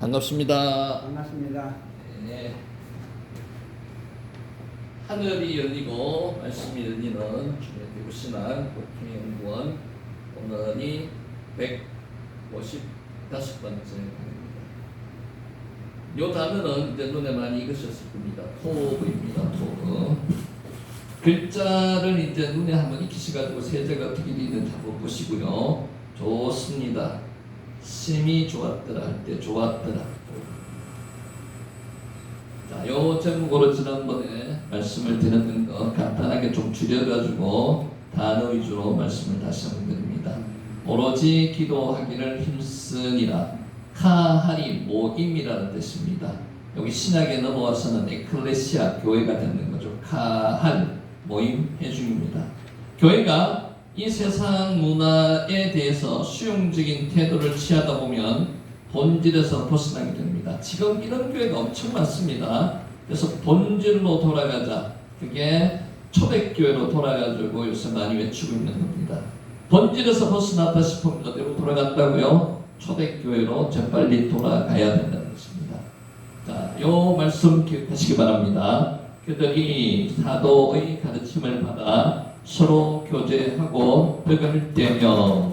반갑습니다. 반갑습니다. 네. 하늘이 열리고 말씀이 열리는 주님의 복음연구원 오늘이 155번째 강의입니다. 이 단어는 이제 눈에 많이 익으셨을 겁니다. 토브입니다. 토브. 글자를 이제 눈에 한번 익히셔가지고 세제가 어떻게 되는지 한번 보시고요. 좋습니다. 심이 좋았더라 할 때 좋았더라. 자, 요 제목으로 지난번에 말씀을 드렸던 거 간단하게 좀 줄여가지고 단어 위주로 말씀을 다시 한번 드립니다. 오로지 기도하기를 힘쓰니라. 카하리 모임이라는 뜻입니다. 여기 신약에 넘어와서는 에클레시아 교회가 되는 거죠. 카할 모임 해중입니다. 교회가 이 세상 문화에 대해서 수용적인 태도를 취하다 보면 본질에서 벗어나게 됩니다. 지금 이런 교회가 엄청 많습니다. 그래서 본질로 돌아가자. 그게 초대교회로 돌아가지고 요새 많이 외치고 있는 겁니다. 본질에서 벗어났다 싶으면 어디로 돌아갔다고요? 초대교회로 재빨리 돌아가야 된다는 것입니다. 자, 요 말씀 기억하시기 바랍니다. 그들이 사도의 가르침을 받아 서로 교제하고 덕을 떼며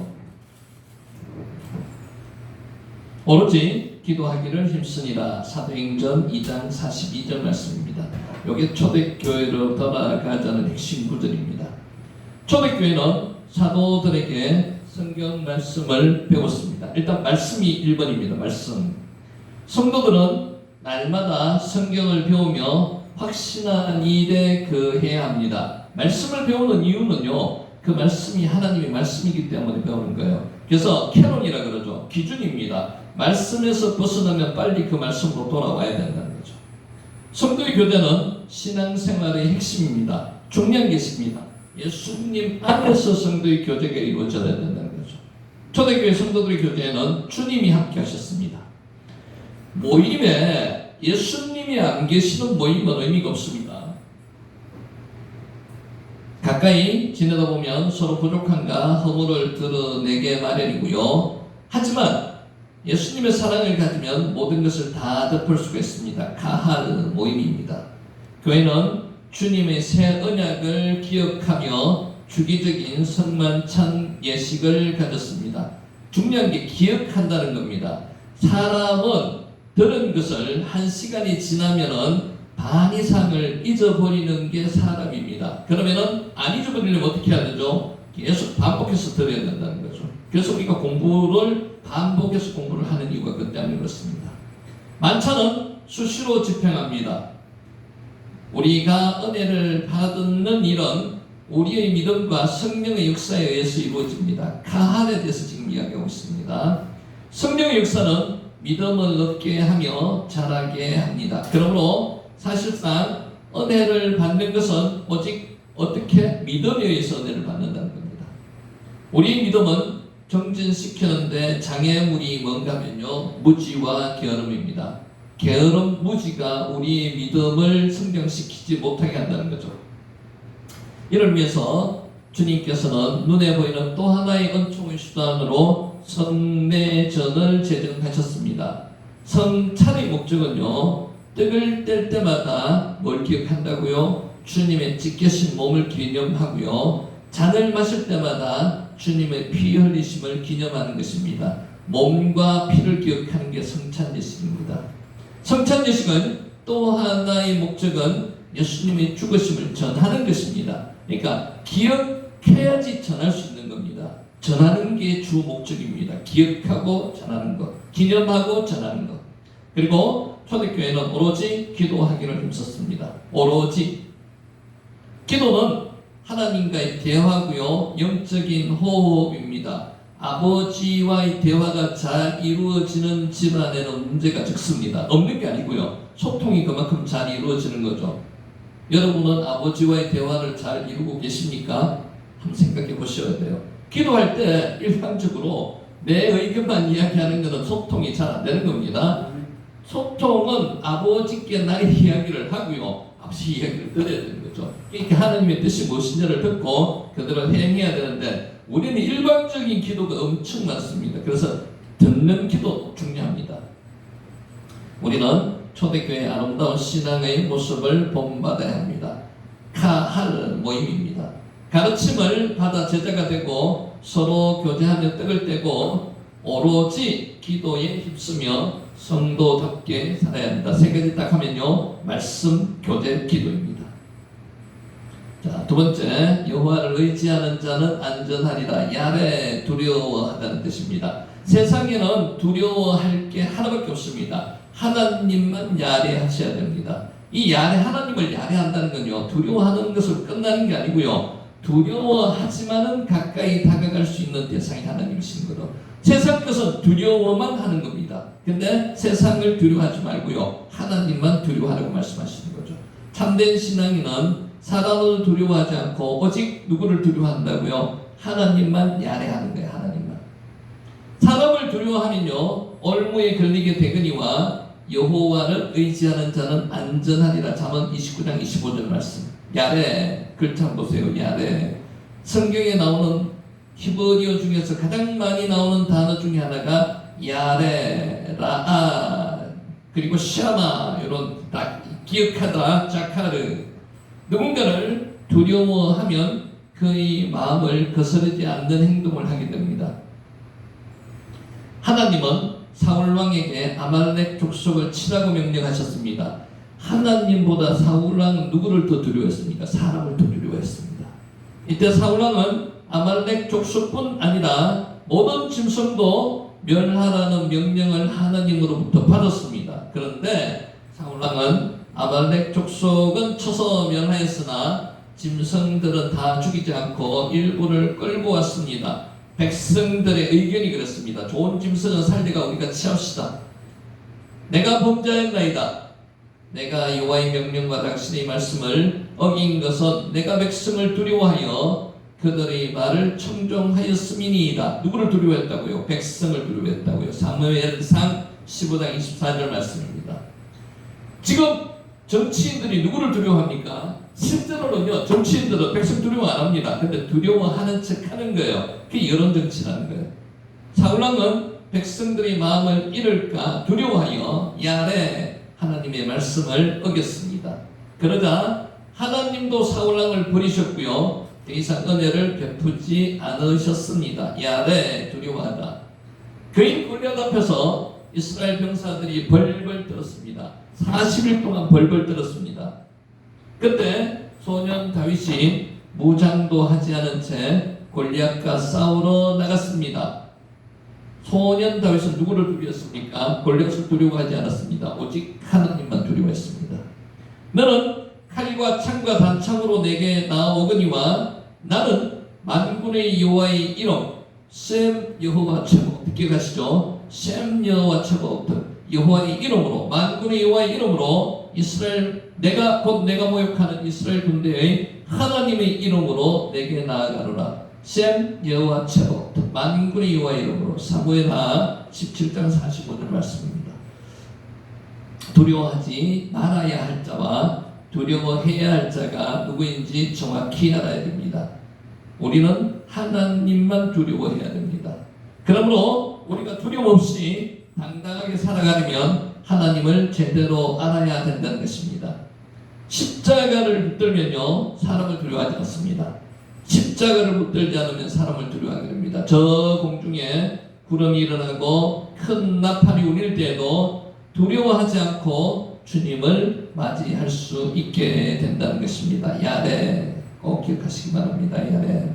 오로지 기도하기를 힘쓰니라. 사도행전 2장 42절 말씀입니다. 이게 초대교회로 돌아가자는 핵심 구절입니다. 초대교회는 사도들에게 성경 말씀을 배웠습니다. 일단 말씀이 1번입니다. 말씀. 성도들은 날마다 성경을 배우며 확신한 일에 그해야 합니다. 말씀을 배우는 이유는요, 그 말씀이 하나님의 말씀이기 때문에 배우는 거예요. 그래서 캐논이라 그러죠. 기준입니다. 말씀에서 벗어나면 빨리 그 말씀으로 돌아와야 된다는 거죠. 성도의 교제는 신앙생활의 핵심입니다. 중요한 게 있습니다. 예수님 안에서 성도의 교제가 이루어져야 된다는 거죠. 초대교회 성도들의 교제에는 주님이 함께 하셨습니다. 모임에 예수님이 안 계시는 모임은 의미가 없습니다. 가까이 지내다 보면 서로 부족함과 허물을 드러내게 마련이고요. 하지만 예수님의 사랑을 가지면 모든 것을 다 덮을 수가 있습니다. 카하르 모임입니다. 교회는 주님의 새 언약을 기억하며 주기적인 성만찬 예식을 가졌습니다. 중요한 게 기억한다는 겁니다. 사람은 들은 것을 한 시간이 지나면은 반 이상을 잊어버리는 게 사람입니다. 그러면은 안 잊어버리려면 어떻게 해야 되죠? 계속 반복해서 들어야 된다는 거죠. 그래서 우리가 공부를 반복해서 공부를 하는 이유가 그 때문에 그렇습니다. 만찬은 수시로 집행합니다. 우리가 은혜를 받는 일은 우리의 믿음과 성령의 역사에 의해서 이루어집니다. 카할에 대해서 지금 이야기하고 있습니다. 성령의 역사는 믿음을 얻게 하며 자라게 합니다. 그러므로 사실상 은혜를 받는 것은 오직 어떻게 믿음에 의해서 은혜를 받는다는 겁니다. 우리의 믿음은 정진시키는데 장애물이 뭔가 하면요, 무지와 게으름입니다. 게으름, 무지가 우리의 믿음을 성장시키지 못하게 한다는 거죠. 이를 위해서 주님께서는 눈에 보이는 또 하나의 은총의 수단으로 성례전을 제정하셨습니다. 성찬의 목적은요, 떡을 뗄 때마다 뭘 기억한다고요? 주님의 찢겨진 몸을 기념하고요. 잔을 마실 때마다 주님의 피 흘리심을 기념하는 것입니다. 몸과 피를 기억하는 게 성찬예식입니다. 성찬예식은 또 하나의 목적은 예수님의 죽으심을 전하는 것입니다. 그러니까 기억해야지 전할 수 있는 겁니다. 전하는 게 주 목적입니다. 기억하고 전하는 것, 기념하고 전하는 것. 그리고 초대교회는 오로지 기도하기를 힘썼습니다. 오로지. 기도는 하나님과의 대화고요, 영적인 호흡입니다. 아버지와의 대화가 잘 이루어지는 집안에는 문제가 적습니다. 없는 게 아니고요, 소통이 그만큼 잘 이루어지는 거죠. 여러분은 아버지와의 대화를 잘 이루고 계십니까? 한번 생각해 보셔야 돼요. 기도할 때 일반적으로 내 의견만 이야기하는 것은 소통이 잘 안 되는 겁니다. 소통은 아버지께 나의 이야기를 하고요, 아버지 이야기를 들어야 되는 거죠. 그러니까 하나님의 뜻이 무엇인지를 듣고 그대로 행해야 되는데 우리는 일반적인 기도가 엄청 많습니다. 그래서 듣는 기도 중요합니다. 우리는 초대교회의 아름다운 신앙의 모습을 본받아야 합니다. 카할 모임입니다. 가르침을 받아 제자가 되고 서로 교제하며 떡을 떼고 오로지 기도에 힘쓰며 성도답게 살아야 합니다. 세 가지 딱 하면요, 말씀, 교제, 기도입니다. 자, 두 번째, 여호와를 의지하는 자는 안전하리라. 야레, 두려워하다는 뜻입니다. 세상에는 두려워할 게 하나밖에 없습니다. 하나님만 야레하셔야 됩니다. 이 야레, 하나님을 야레한다는 건요, 두려워하는 것으로 끝나는 게 아니고요, 두려워하지만은 가까이 다가갈 수 있는 대상이 하나님이신 거로. 세상 것은 두려워만 하는 겁니다. 근데 세상을 두려워하지 말고요, 하나님만 두려워하라고 말씀하시는 거죠. 참된 신앙인은 사람을 두려워하지 않고 오직 누구를 두려워한다고요? 하나님만 야레하는 거예요. 하나님만. 사람을 두려워하면요, 올무에 걸리게 되거니와 여호와를 의지하는 자는 안전하리라. 잠언 29장 25절 말씀. 야레, 글자 한번 보세요. 야레. 성경에 나오는 히브리어 중에서 가장 많이 나오는 단어 중에 하나가 야레, 라아, 그리고 샤마, 이런 딱 기억하다, 자카르. 누군가를 두려워하면 그의 마음을 거스르지 않는 행동을 하게 됩니다. 하나님은 사울왕에게 아말렉 족속을 치라고 명령하셨습니다. 하나님보다 사울왕은 누구를 더 두려워했습니까? 사람을 더 두려워했습니다. 이때 사울왕은 아말렉 족속뿐 아니라 모든 짐승도 멸하라는 명령을 하나님으로부터 받았습니다. 그런데 사울왕은 아말렉 족속은 쳐서 멸하였으나 짐승들은 다 죽이지 않고 일부를 끌고 왔습니다. 백성들의 의견이 그렇습니다. 좋은 짐승은 살리가 우리가 취합시다. 내가 범죄했나이다. 내가 여호와의 명령과 당신의 말씀을 어긴 것은 내가 백성을 두려워하여 그들의 말을 청종하였음이니이다. 누구를 두려워했다고요? 백성을 두려워했다고요. 사무엘상 15장 24절 말씀입니다. 지금 정치인들이 누구를 두려워합니까? 실제로는요, 정치인들은 백성 두려워 안 합니다. 근데 두려워하는 척 하는 거예요. 그게 여론정치라는 거예요. 사울왕은 백성들의 마음을 잃을까 두려워하여 야레, 하나님의 말씀을 어겼습니다. 그러자 하나님도 사울왕을 버리셨고요, 더 이상 은혜를 베푸지 않으셨습니다. 야레, 두려워하다. 그인 골리앗 앞에서 이스라엘 병사들이 벌벌 떨었습니다. 40일 동안 벌벌 떨었습니다. 그때 소년 다윗이 무장도 하지 않은 채 골리앗과 싸우러 나갔습니다. 소년 다윗은 누구를 두려웠습니까? 골리앗을 두려워하지 않았습니다. 오직 하나님만 두려워했습니다. 너는 칼과 창과 단창으로 내게 나오거니와 나는 만군의 여호와의 이름 셈 여호와 최고, 기억하시죠? 셈 여호와 최고, 여호와의 이름으로, 만군의 여호와의 이름으로 이스라엘, 내가 모욕하는 이스라엘 군대의 하나님의 이름으로 내게 나아가노라. 셈 여호와 최고, 만군의 여호와의 이름으로. 사무엘하 17장 45절 말씀입니다. 두려워하지 말아야 할 자와 두려워해야 할 자가 누구인지 정확히 알아야 됩니다. 우리는 하나님만 두려워해야 됩니다. 그러므로 우리가 두려움 없이 당당하게 살아가려면 하나님을 제대로 알아야 된다는 것입니다. 십자가를 붙들면요, 사람을 두려워하지 않습니다. 십자가를 붙들지 않으면 사람을 두려워하게 됩니다. 저 공중에 구름이 일어나고 큰 나팔이 울릴 때에도 두려워하지 않고 주님을 맞이할 수 있게 된다는 것입니다. 야레, 꼭 기억하시기 바랍니다. 야레.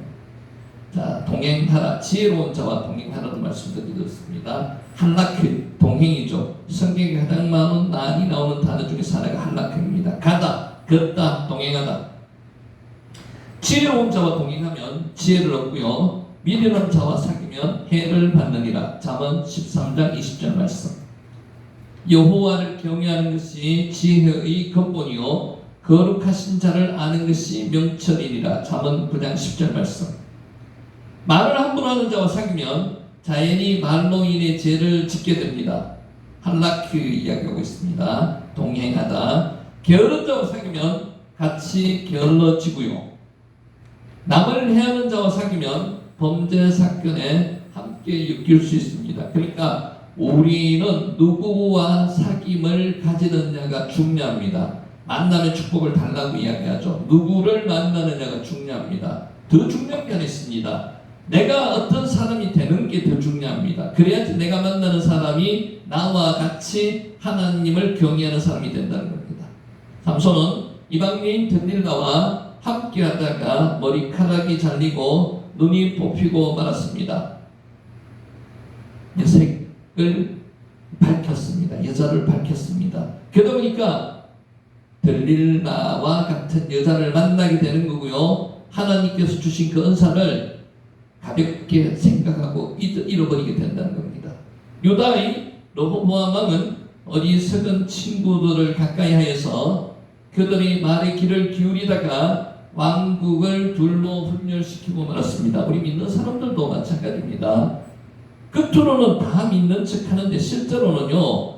자, 동행하라. 지혜로운 자와 동행하라는 말씀드렸습니다. 할라크, 동행이죠. 성경에 가장 많이 나오는 단어 중에서 하나가 할라크입니다. 가다, 걷다, 동행하다. 지혜로운 자와 동행하면 지혜를 얻고요, 미련한 자와 사귀면 해를 받느니라. 잠언 13장 20절 말씀. 여호와를 경외하는 것이 지혜의 근본이요 거룩하신 자를 아는 것이 명철이니라. 잠언 9장 10절 말씀. 말을 함부로 하는 자와 사귀면 자연히 말로 인해 죄를 짓게 됩니다. 할라크 이야기하고 있습니다. 동행하다. 게으른 자와 사귀면 같이 게을러지고요, 남을 해하는 자와 사귀면 범죄 사건에 함께 엮일 수 있습니다. 그러니까 우리는 누구와 사귐을 가지느냐가 중요합니다. 만남의 축복을 달라고 이야기하죠. 누구를 만나느냐가 중요합니다. 더 중요한 게 하나 있습니다. 내가 어떤 사람이 되는 게 더 중요합니다. 그래야지 내가 만나는 사람이 나와 같이 하나님을 경외하는 사람이 된다는 겁니다. 삼손은 이방인 들릴라와 함께 하다가 머리카락이 잘리고 눈이 뽑히고 말았습니다. 여색을 밝혔습니다. 여자를 밝혔습니다. 그러다 보니까 들릴라와 같은 여자를 만나게 되는 거고요. 하나님께서 주신 그 은사를 가볍게 생각하고 잃어버리게 된다는 겁니다. 유다의 르호보암 왕은 어리석은 친구들을 가까이 하여서 그들이 말의 귀를 기울이다가 왕국을 둘로 분열시키고 말았습니다. 우리 믿는 사람들도 마찬가지입니다. 겉으로는 다 믿는 척 하는데 실제로는요,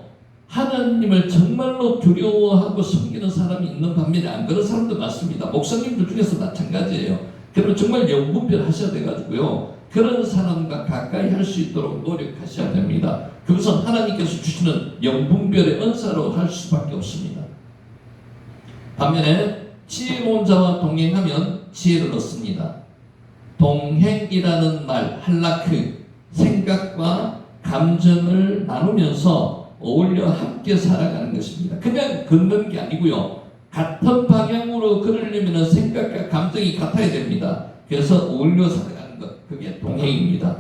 하나님을 정말로 두려워하고 섬기는 사람이 있는 반면에 안 그런 사람도 많습니다. 목사님들 중에서 마찬가지예요. 그러면 정말 영분별 하셔야 돼가지고요, 그런 사람과 가까이 할 수 있도록 노력하셔야 됩니다. 그것은 하나님께서 주시는 영분별의 은사로 할 수밖에 없습니다. 반면에 지혜로운 자와 동행하면 지혜를 얻습니다. 동행이라는 말, 할라크, 생각과 감정을 나누면서 어울려 함께 살아가는 것입니다. 그냥 걷는 게 아니고요, 같은 방향으로 걸으려면 생각과 감정이 같아야 됩니다. 그래서 어울려 살아가는 것, 그게 동행입니다.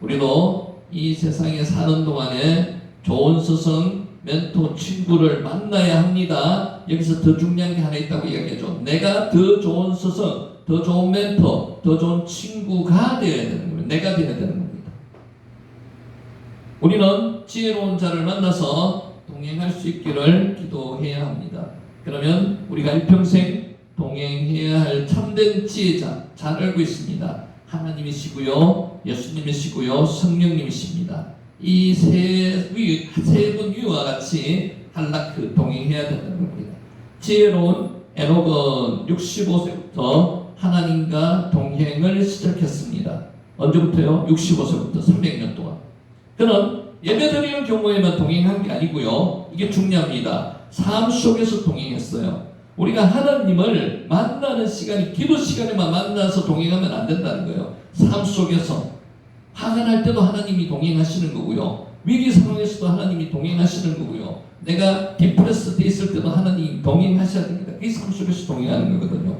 우리도 이 세상에 사는 동안에 좋은 스승, 멘토, 친구를 만나야 합니다. 여기서 더 중요한 게 하나 있다고 이야기하죠. 내가 더 좋은 스승, 더 좋은 멘토, 더 좋은 친구가 되어야 되는 겁니다. 내가 되어야 되는 겁니다. 우리는 지혜로운 자를 만나서 동행할 수 있기를 기도해야 합니다. 그러면 우리가 일평생 동행해야 할 참된 지혜자, 잘 알고 있습니다. 하나님이시고요, 예수님이시고요, 성령님이십니다. 이 세 분 위와 같이 할라크 동행해야 된다는 겁니다. 지혜로운 에녹은 65세부터 하나님과 동행을 시작했습니다. 언제부터요? 65세부터 300년 동안. 그는 예배드리는 경우에만 동행한 게 아니고요, 이게 중요합니다. 삶 속에서 동행했어요. 우리가 하나님을 만나는 시간이 기도 시간에만 만나서 동행하면 안 된다는 거예요. 삶 속에서 화가 날 때도 하나님이 동행하시는 거고요, 위기 상황에서도 하나님이 동행하시는 거고요, 내가 디프레스 돼 있을 때도 하나님이 동행하셔야 됩니다. 그게 삶 속에서 동행하는 거거든요.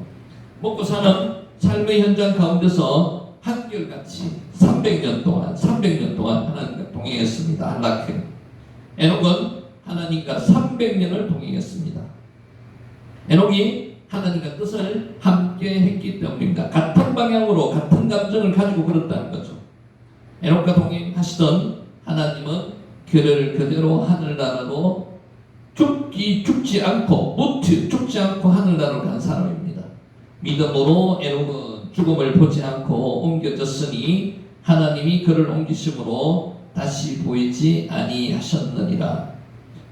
먹고 사는 삶의 현장 가운데서 한결같이 300년 동안 하나님과 동행했습니다. 할라크. 에녹은 하나님과 300년을 동행했습니다. 에녹이 하나님과 뜻을 함께 했기 때문입니다. 같은 방향으로 같은 감정을 가지고 걸었다는 거죠. 에녹과 동행하시던 하나님은 그를 그대로 하늘나라로 죽지 않고 하늘나라로 간 사람입니다. 믿음으로 에녹은 죽음을 보지 않고 옮겨졌으니 하나님이 그를 옮기심으로 다시 보이지 아니하셨느니라.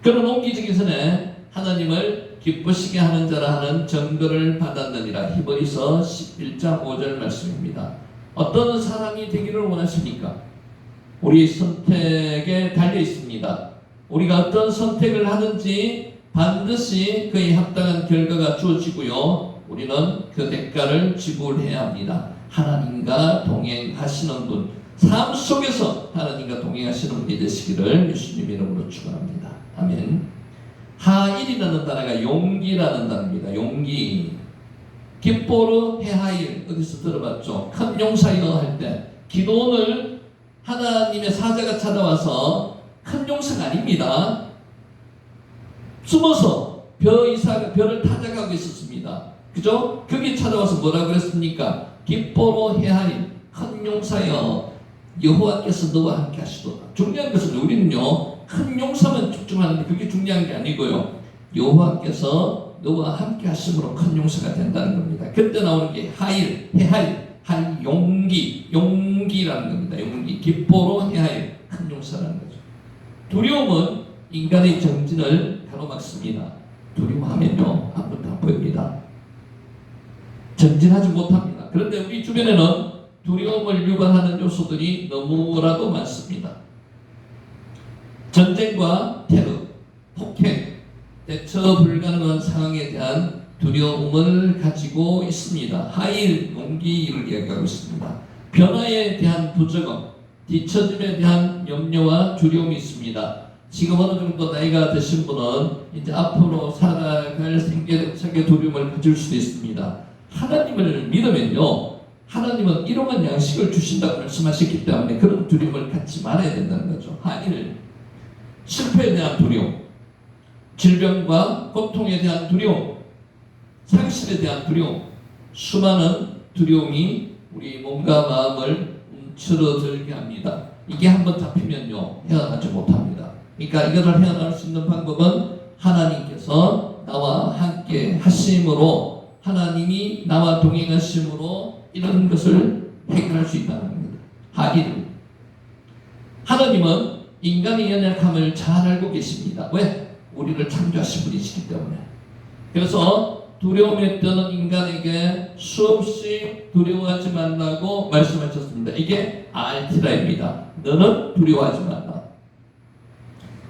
그는 옮기기 전에 하나님을 기쁘시게 하는 자라 하는 증거를 받았느니라. 히브리서 11장 5절 말씀입니다. 어떤 사람이 되기를 원하십니까? 우리 선택에 달려 있습니다. 우리가 어떤 선택을 하든지 반드시 그에 합당한 결과가 주어지고요, 우리는 그 대가를 지불해야 합니다. 하나님과 동행하시는 분, 삶 속에서 하나님과 동행하시는 분이 되시기를 예수님 이름으로 축원합니다. 아멘. 하일이라는 단어가 용기라는 단어입니다. 용기. 깃보르 헤하일, 어디서 들어봤죠? 큰 용사여 할 때 기도원을 하나님의 사자가 찾아와서, 큰 용사가 아닙니다. 숨어서 별을 찾아가고 있었습니다. 그죠? 거기 찾아와서 뭐라고 그랬습니까? 깃보르 헤하일, 큰 용사여, 여호와께서 너와 함께 하시도다. 중요한 것은 우리는요, 큰 용사만 집중하는데 그게 중요한 게 아니고요, 여호와께서 너와 함께 하심으로 큰 용사가 된다는 겁니다. 그때 나오는 게 하일, 헤하일, 용기라는 겁니다. 용기, 깃보르 헤하일, 큰 용사라는 거죠. 두려움은 인간의 정진을 가로막습니다. 두려워하면요, 아무것도 안 보입니다. 전진하지 못합니다. 그런데 우리 주변에는 두려움을 유발하는 요소들이 너무나도 많습니다. 전쟁과 테러, 폭행, 대처 불가능한 상황에 대한 두려움을 가지고 있습니다. 하일, 용기를 이야기하고 있습니다. 변화에 대한 부적응, 뒤처짐에 대한 염려와 두려움이 있습니다. 지금 어느 정도 나이가 드신 분은 이제 앞으로 살아갈 생계적인 두려움을 가질 수도 있습니다. 하나님을 믿으면요, 하나님은 일용한 양식을 주신다고 말씀하셨기 때문에 그런 두려움을 갖지 말아야 된다는 거죠. 하일, 실패에 대한 두려움, 질병과 고통에 대한 두려움, 상실에 대한 두려움, 수많은 두려움이 우리 몸과 마음을 움츠러들게 합니다. 이게 한번 잡히면요, 헤어나지 못합니다. 그러니까 이것을 헤어날 수 있는 방법은 하나님께서 나와 함께 하심으로, 하나님이 나와 동행하심으로 이런 것을 해결할 수 있다는 겁니다. 하일. 하나님은 인간의 연약함을 잘 알고 계십니다. 왜? 우리를 창조하신 분이시기 때문에. 그래서 두려움에 떠는 인간에게 수없이 두려워하지 말라고 말씀하셨습니다. 이게 알티라입니다. 너는 두려워하지 말라.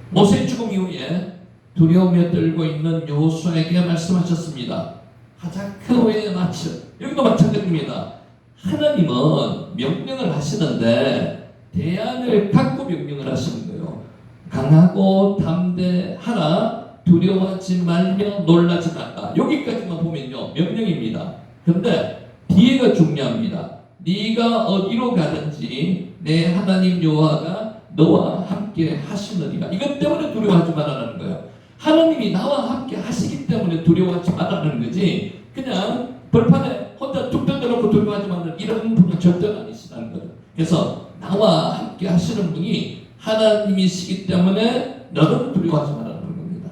모세의 죽음 이후에 두려움에 떨고 있는 여호수아에게 말씀하셨습니다. 하자크오에 맞춰. 여기도 마찬가지입니다. 하나님은 명령을 하시는데 대안을 갖고 명령을 하시는 거예요. 강하고 담대하라. 두려워하지 말며 놀라지 말라. 여기까지만 보면요, 명령입니다. 근데 뒤에가 중요합니다. 네가 어디로 가든지 내 하나님 여호와가 너와 함께 하시느니라. 이것 때문에 두려워하지 말라는 거예요. 하나님이 나와 함께 하시기 때문에 두려워하지 말라는 거지, 그냥 벌판에 혼자 툭 던져놓고 두려워하지 말라는 이런 분은 절대 아니시라는 거예요. 그래서 나와 함께 하시는 분이 하나님이시기 때문에 너는 두려워하지 말라는 겁니다.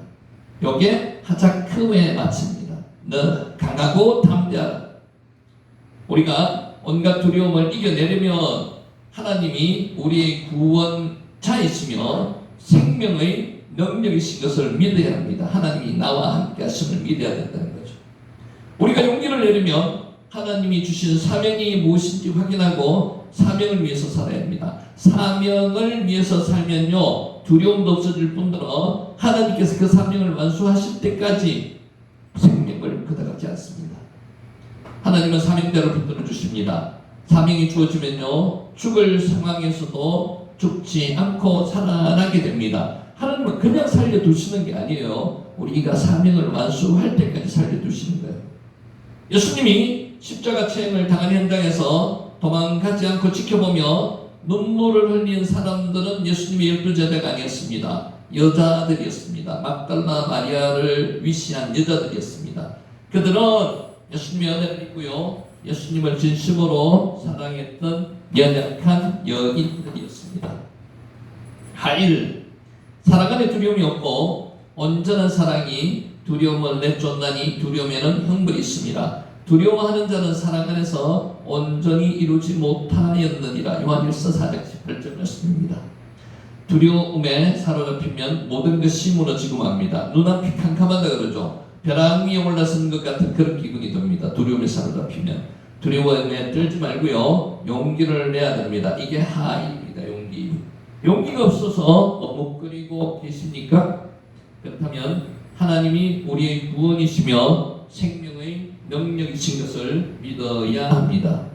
요게 하자크오에 마칩니다. 너 강하고 담대하라. 우리가 온갖 두려움을 이겨내려면 하나님이 우리의 구원자이시며 생명의 능력이신 것을 믿어야 합니다. 하나님이 나와 함께 하심을 믿어야 된다는 거죠. 우리가 용기를 내려면 하나님이 주신 사명이 무엇인지 확인하고 사명을 위해서 살아야 합니다. 사명을 위해서 살면요, 두려움도 없어질 뿐더러 하나님께서 그 사명을 완수하실 때까지 생명을 거둬가지 않습니다. 하나님은 사명대로 붙들어 주십니다. 사명이 주어지면요, 죽을 상황에서도 죽지 않고 살아나게 됩니다. 하나님은 그냥 살려두시는 게 아니에요. 우리가 사명을 완수할 때까지 살려두시는 거예요. 예수님이 십자가 체행을 당한 현장에서 도망가지 않고 지켜보며 눈물을 흘린 사람들은 예수님의 12제자가 아니었습니다. 여자들이었습니다. 막달라 마리아를 위시한 여자들이었습니다. 그들은 예수님의 은혜를 믿고요, 예수님을 진심으로 사랑했던 연약한 여인들이었습니다. 하일, 사랑 안에 두려움이 없고 온전한 사랑이 두려움을 내쫓나니 두려움에는 형벌이 있습니다. 두려워하는 자는 사랑 안에서 온전히 이루지 못하였느니라. 요한일서 4장 18절 말씀입니다. 두려움에 사로잡히면 모든 것이 무너지고 맙니다. 눈앞이 캄캄하다 그러죠. 벼랑 위에 올라선 것 같은 그런 기분이 듭니다. 두려움에 사로잡히면. 두려움에 떨지 말고요, 용기를 내야 됩니다. 이게 하입니다. 용기. 용기가 없어서 머뭇거리고 계십니까? 그렇다면 하나님이 우리의 구원이시며 생명의 능력이신 것을 믿어야 합니다.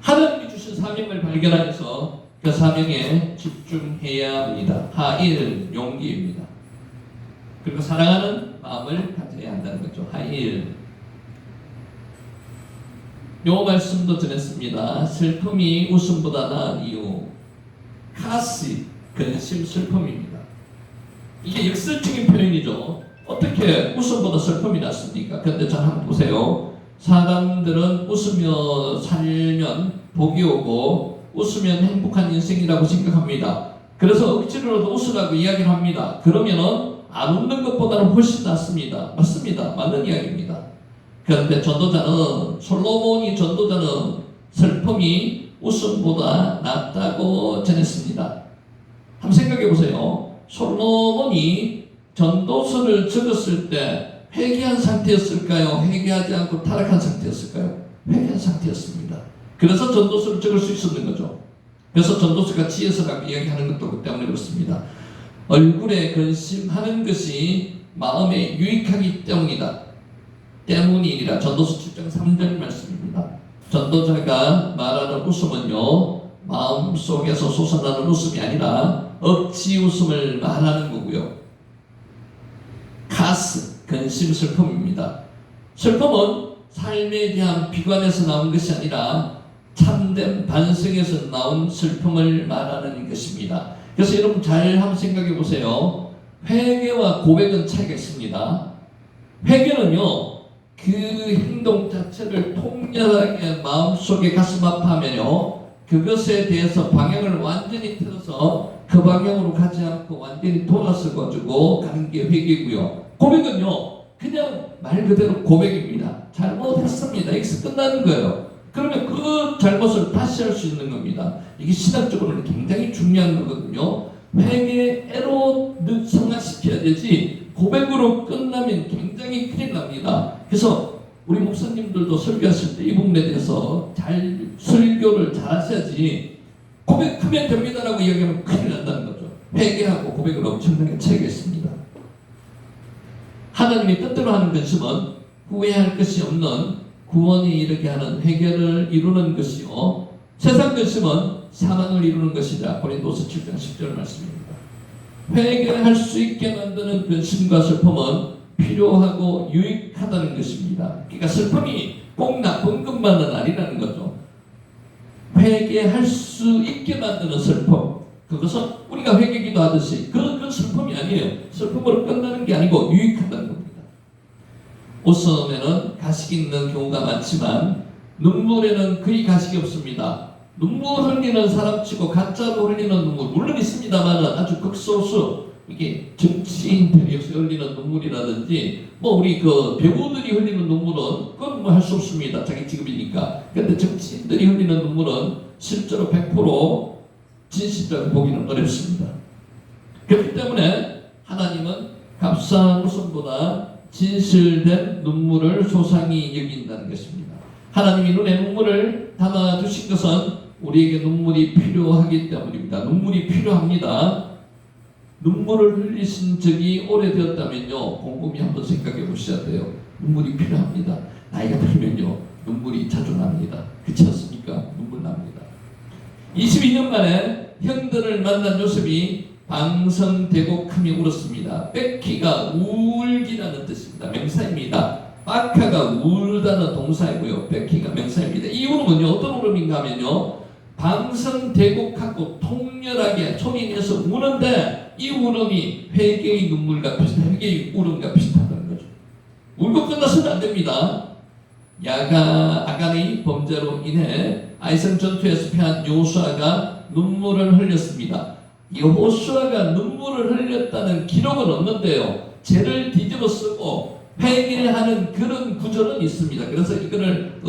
하나님이 주신 사명을 발견하여서 그 사명에 집중해야 합니다. 하일, 용기입니다. 그리고 사랑하는 마음을 가져야 한다는 거죠. 하일. 요 말씀도 전했습니다. 슬픔이 웃음보다 나은 이유. 카시, 근심, 슬픔입니다. 이게 역설적인 표현이죠. 어떻게 웃음보다 슬픔이 낫습니까? 그런데 잘 한번 보세요. 사람들은 웃으며 살면 복이 오고 웃으면 행복한 인생이라고 생각합니다. 그래서 억지로라도 웃으라고 이야기를 합니다. 그러면은 안 웃는 것보다는 훨씬 낫습니다. 맞습니다. 맞는 이야기입니다. 그런데 솔로몬이 전도자는 슬픔이 웃음보다 낫다고 전했습니다. 한번 생각해 보세요. 솔로몬이 전도서를 적었을 때 회개한 상태였을까요? 회개하지 않고 타락한 상태였을까요? 회개한 상태였습니다. 그래서 전도서를 적을 수 있었는 거죠. 그래서 전도서가 지혜서라고 이야기하는 것도 그 때문에 그렇습니다. 얼굴에 근심하는 것이 마음에 유익하기 때문이니라. 전도서 7장 3절 말씀입니다. 전도자가 말하는 웃음은요, 마음속에서 솟아나는 웃음이 아니라 억지 웃음을 말하는 거고요. 카스, 근심, 슬픔입니다. 슬픔은 삶에 대한 비관에서 나온 것이 아니라 참된 반성에서 나온 슬픔을 말하는 것입니다. 그래서 여러분 잘 한번 생각해 보세요. 회개와 고백은 차이가 있습니다. 회개는요, 그 행동 자체를 통렬하게 마음속에 가슴 아파하면요, 그것에 대해서 방향을 완전히 틀어서 그 방향으로 가지 않고 완전히 돌아서 가지고 가는 게 회개고요. 고백은요, 그냥 말 그대로 고백입니다. 잘못했습니다. 여기서 끝나는 거예요. 그러면 그 잘못을 다시 할 수 있는 겁니다. 이게 신학적으로는 굉장히 중요한 거거든요. 회개로 성화시켜야 되지 고백으로 끝나면 굉장히 큰일 납니다. 그래서 우리 목사님들도 설교하실 때 이 부분에 대해서 잘 설교를 잘 하셔야지 고백하면 됩니다라고 이야기하면 큰일 난다는 거죠. 회개하고 고백을 엄청나게 차이가 있습니다. 하나님이 뜻대로 하는 근심은 후회할 것이 없는 구원이 이르게 하는 회개를 이루는 것이요, 세상 근심은 사망을 이루는 것이다. 고린도서 7장 10절 말씀입니다. 회개할 수 있게 만드는 근심과 슬픔은 필요하고 유익하다는 것입니다. 그러니까 슬픔이 꼭 나쁜 것만은 아니라는 거죠. 회개할 수 있게 만드는 슬픔, 그것은 우리가 회개기도 하듯이 그 슬픔이 아니에요. 슬픔으로 끝나는 게 아니고 유익하다는 겁니다. 웃음에는 가식이 있는 경우가 많지만 눈물에는 거의 가식이 없습니다. 눈물 흘리는 사람치고 가짜로 흘리는 눈물 물론 있습니다만 아주 극소수, 이게 정치인들이 흘리는 눈물이라든지 우리 그 배우들이 흘리는 눈물은 그건 뭐 할 수 없습니다. 자기 직업이니까. 근데 정치인들이 흘리는 눈물은 실제로 100% 진실적으로 보기는 어렵습니다. 그렇기 때문에 하나님은 값싼 웃음보다 진실된 눈물을 소상히 여긴다는 것입니다. 하나님이 눈에 눈물을 담아두신 것은 우리에게 눈물이 필요하기 때문입니다. 눈물이 필요합니다. 눈물을 흘리신 적이 오래되었다면요, 곰곰이 한번 생각해 보셔야 돼요. 눈물이 필요합니다. 나이가 들면요, 눈물이 자주 납니다. 그렇지 않습니까? 눈물 납니다. 22년 만에 형들을 만난 요셉이 방성대곡하며 울었습니다. 뺏기가 울기라는 뜻입니다. 명사입니다. 빠카가 울다는 동사이고요, 뺏기가 명사입니다. 이 울음은요, 어떤 울음인가 하면요, 방성대곡하고 통렬하게 소리 내서 우는데 이 울음이 회개의 눈물과 회개의 울음과 비슷하다는 거죠. 울고 끝나서는 안 됩니다. 아간의 범죄로 인해 아이성 전투에서 패한 여호수아가 눈물을 흘렸습니다. 여호수아가 눈물을 흘렸다는 기록은 없는데요, 죄를 뒤집어 쓰고 회개하는 그런 구절은 있습니다. 그래서 이거를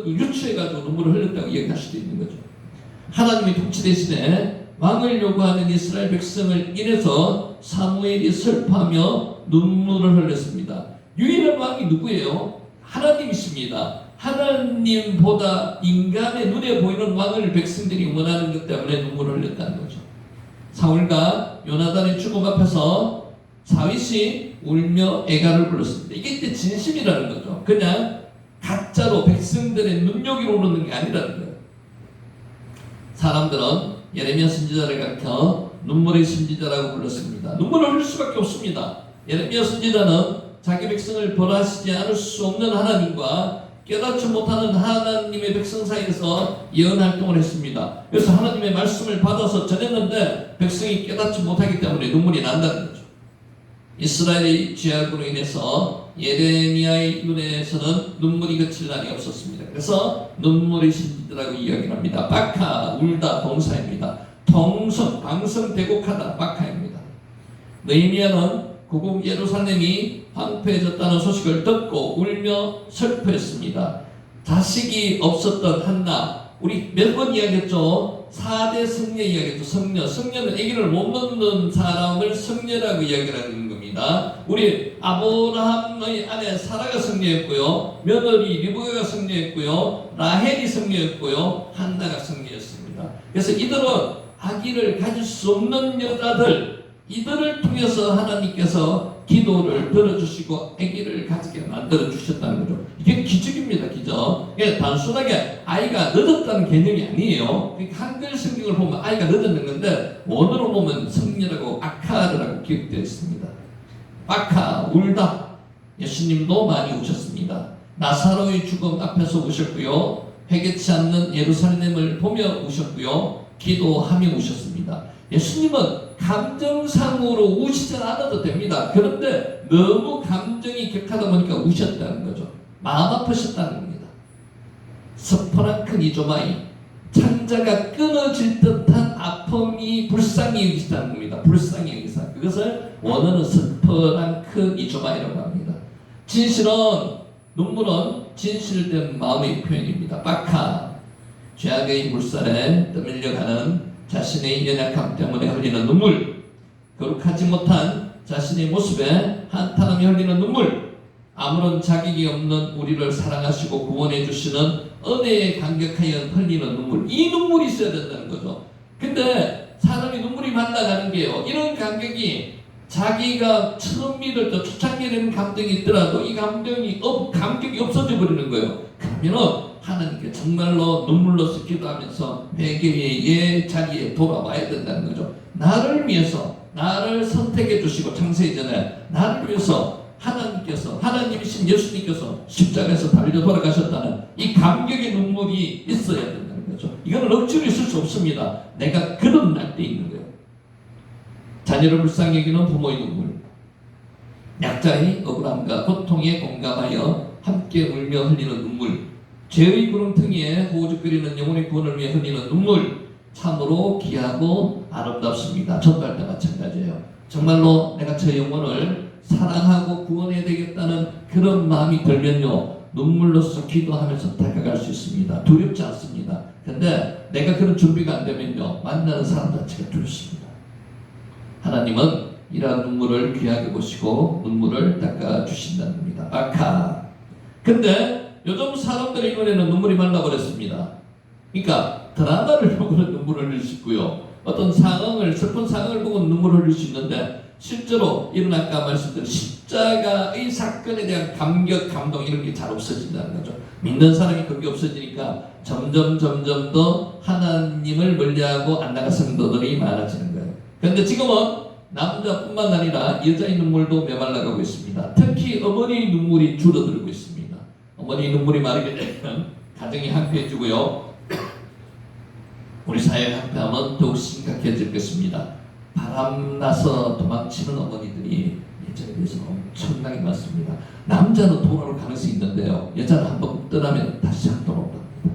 유추해가지고 눈물을 흘렸다고 얘기할 수도 있는 거죠. 하나님의 통치 대신에 왕을 요구하는 이스라엘 백성을 인해서 사무엘이 슬퍼하며 눈물을 흘렸습니다. 유일한 왕이 누구예요? 하나님이십니다. 하나님보다 인간의 눈에 보이는 왕을 백성들이 원하는 것 때문에 눈물을 흘렸다는 거죠. 사울과 요나단의 죽음 앞에서 다윗이 울며 애가를 불렀습니다. 이게 이제 진심이라는 거죠. 그냥 가짜로 백성들의 눈여기로 오르는 게 아니라는 거예요. 사람들은 예레미야 선지자를 가르쳐 눈물의 선지자라고 불렀습니다. 눈물을 흘릴 수밖에 없습니다. 예레미야 선지자는 자기 백성을 벌하시지 않을 수 없는 하나님과 깨닫지 못하는 하나님의 백성 사이에서 예언 활동을 했습니다. 그래서 하나님의 말씀을 받아서 전했는데 백성이 깨닫지 못하기 때문에 눈물이 난다는 거죠. 이스라엘의 죄악으로 인해서 예레미야의 눈에서는 눈물이 그칠 날이 없었습니다. 그래서 눈물의 신지라고 이야기합니다. 바카, 울다 동사입니다. 방성대곡하다, 바카입니다. 느헤미야는 고국 예루살렘이 황폐해졌다는 소식을 듣고 울며 슬퍼했습니다. 자식이 없었던 한나, 우리 몇 번 이야기했죠. 4대 성녀 이야기했죠. 성녀는 아기를 못 낳는 사람을 성녀라고 이야기하는 겁니다. 우리 아브라함의 아내 사라가 성녀였고요, 며느리 리브가가 성녀였고요, 라헬이 성녀였고요, 한나가 성녀였습니다. 그래서 이들은 아기를 가질 수 없는 여자들, 이들을 통해서 하나님께서 기도를 들어주시고 아기를 가지게 만들어 주셨다는 거죠. 이게 기적입니다. 기적. 이게 단순하게 아이가 늦었다는 개념이 아니에요. 한글 성경을 보면 아이가 늦었는 건데 원어로 보면 성리라고 아카르라고 기록되어 있습니다. 아카, 울다. 예수님도 많이 우셨습니다. 나사로의 죽음 앞에서 우셨고요. 회개치 않는 예루살렘을 보며 우셨고요. 기도하며 우셨습니다. 예수님은 감정상으로 우시지 않아도 됩니다. 그런데 너무 감정이 격하다 보니까 우셨다는 거죠. 마음 아프셨다는 겁니다. 스퍼란 큰 이조마이, 창자가 끊어질 듯한 아픔이 불쌍히 여기시다는 겁니다. 불쌍히 여기사. 그것을 원어는 스퍼란 큰 이조마이라고 합니다. 진실은, 눈물은 진실된 마음의 표현입니다. 빠카, 죄악의 물살에 떠밀려가는 자신의 연약함 때문에 흘리는 눈물, 거룩하지 못한 자신의 모습에 한탄하며 흘리는 눈물, 아무런 자격이 없는 우리를 사랑하시고 구원해 주시는 은혜에 감격하여 흘리는 눈물, 이 눈물이 있어야 된다는 거죠. 근데 사람이 눈물이 말라가는 게요, 이런 감격이 자기가 처음 믿을 때 초창기에 되는 감정이 있더라도 이 감격이 없어져 버리는 거예요. 그러면은 하나님께 정말로 눈물로서 기도하면서 회개의 자리에 돌아와야 된다는 거죠. 나를 위해서, 나를 선택해 주시고 창세 이전에 나를 위해서 하나님이신 예수님께서 십자가에서 달려 돌아가셨다는 이 감격의 눈물이 있어야 된다는 거죠. 이거는 억지로 있을 수 없습니다. 내가 그런 날 때 있는 거예요. 자녀를 불쌍히 여기는 부모의 눈물, 약자의 억울함과 고통에 공감하여 함께 울며 흘리는 눈물, 죄의 구렁텅이에 호우죽거리는 영혼의 구원을 위해 흘리는 눈물, 참으로 귀하고 아름답습니다. 전도할 때 마찬가지예요. 정말로 내가 저 영혼을 사랑하고 구원해야 되겠다는 그런 마음이 들면요, 눈물로서 기도하면서 다가갈 수 있습니다. 두렵지 않습니다. 근데 내가 그런 준비가 안 되면요, 만나는 사람 자체가 두렵습니다. 하나님은 이러한 눈물을 귀하게 보시고 눈물을 닦아주신다는 겁니다. 아카. 근데 요즘 사람들의 눈에는 눈물이 말라버렸습니다. 그러니까 드라마를 보고는 눈물을 흘릴 수 있고요, 어떤 상황을, 슬픈 상황을 보고는 눈물을 흘릴 수 있는데 실제로 이런 아까 말씀드린 십자가의 사건에 대한 감격, 감동 이런 게 잘 없어진다는 거죠. 믿는 사람이 그게 없어지니까 점점 더 하나님을 멀리하고 안 나간 성도들이 많아지는 거예요. 그런데 지금은 남자뿐만 아니라 여자의 눈물도 메말라가고 있습니다. 특히 어머니의 눈물이 줄어들고 있습니다. 어머니의 눈물이 마르게 되면 가정이 한패해지고요, 우리 사회가 한패하면 더욱 심각해질 것입니다. 바람나서 도망치는 어머니들이 예전에 비해서 엄청나게 많습니다. 남자는 돌아올 가능성이 있는데요, 여자는 한번 떠나면 다시 안 돌아온답니다.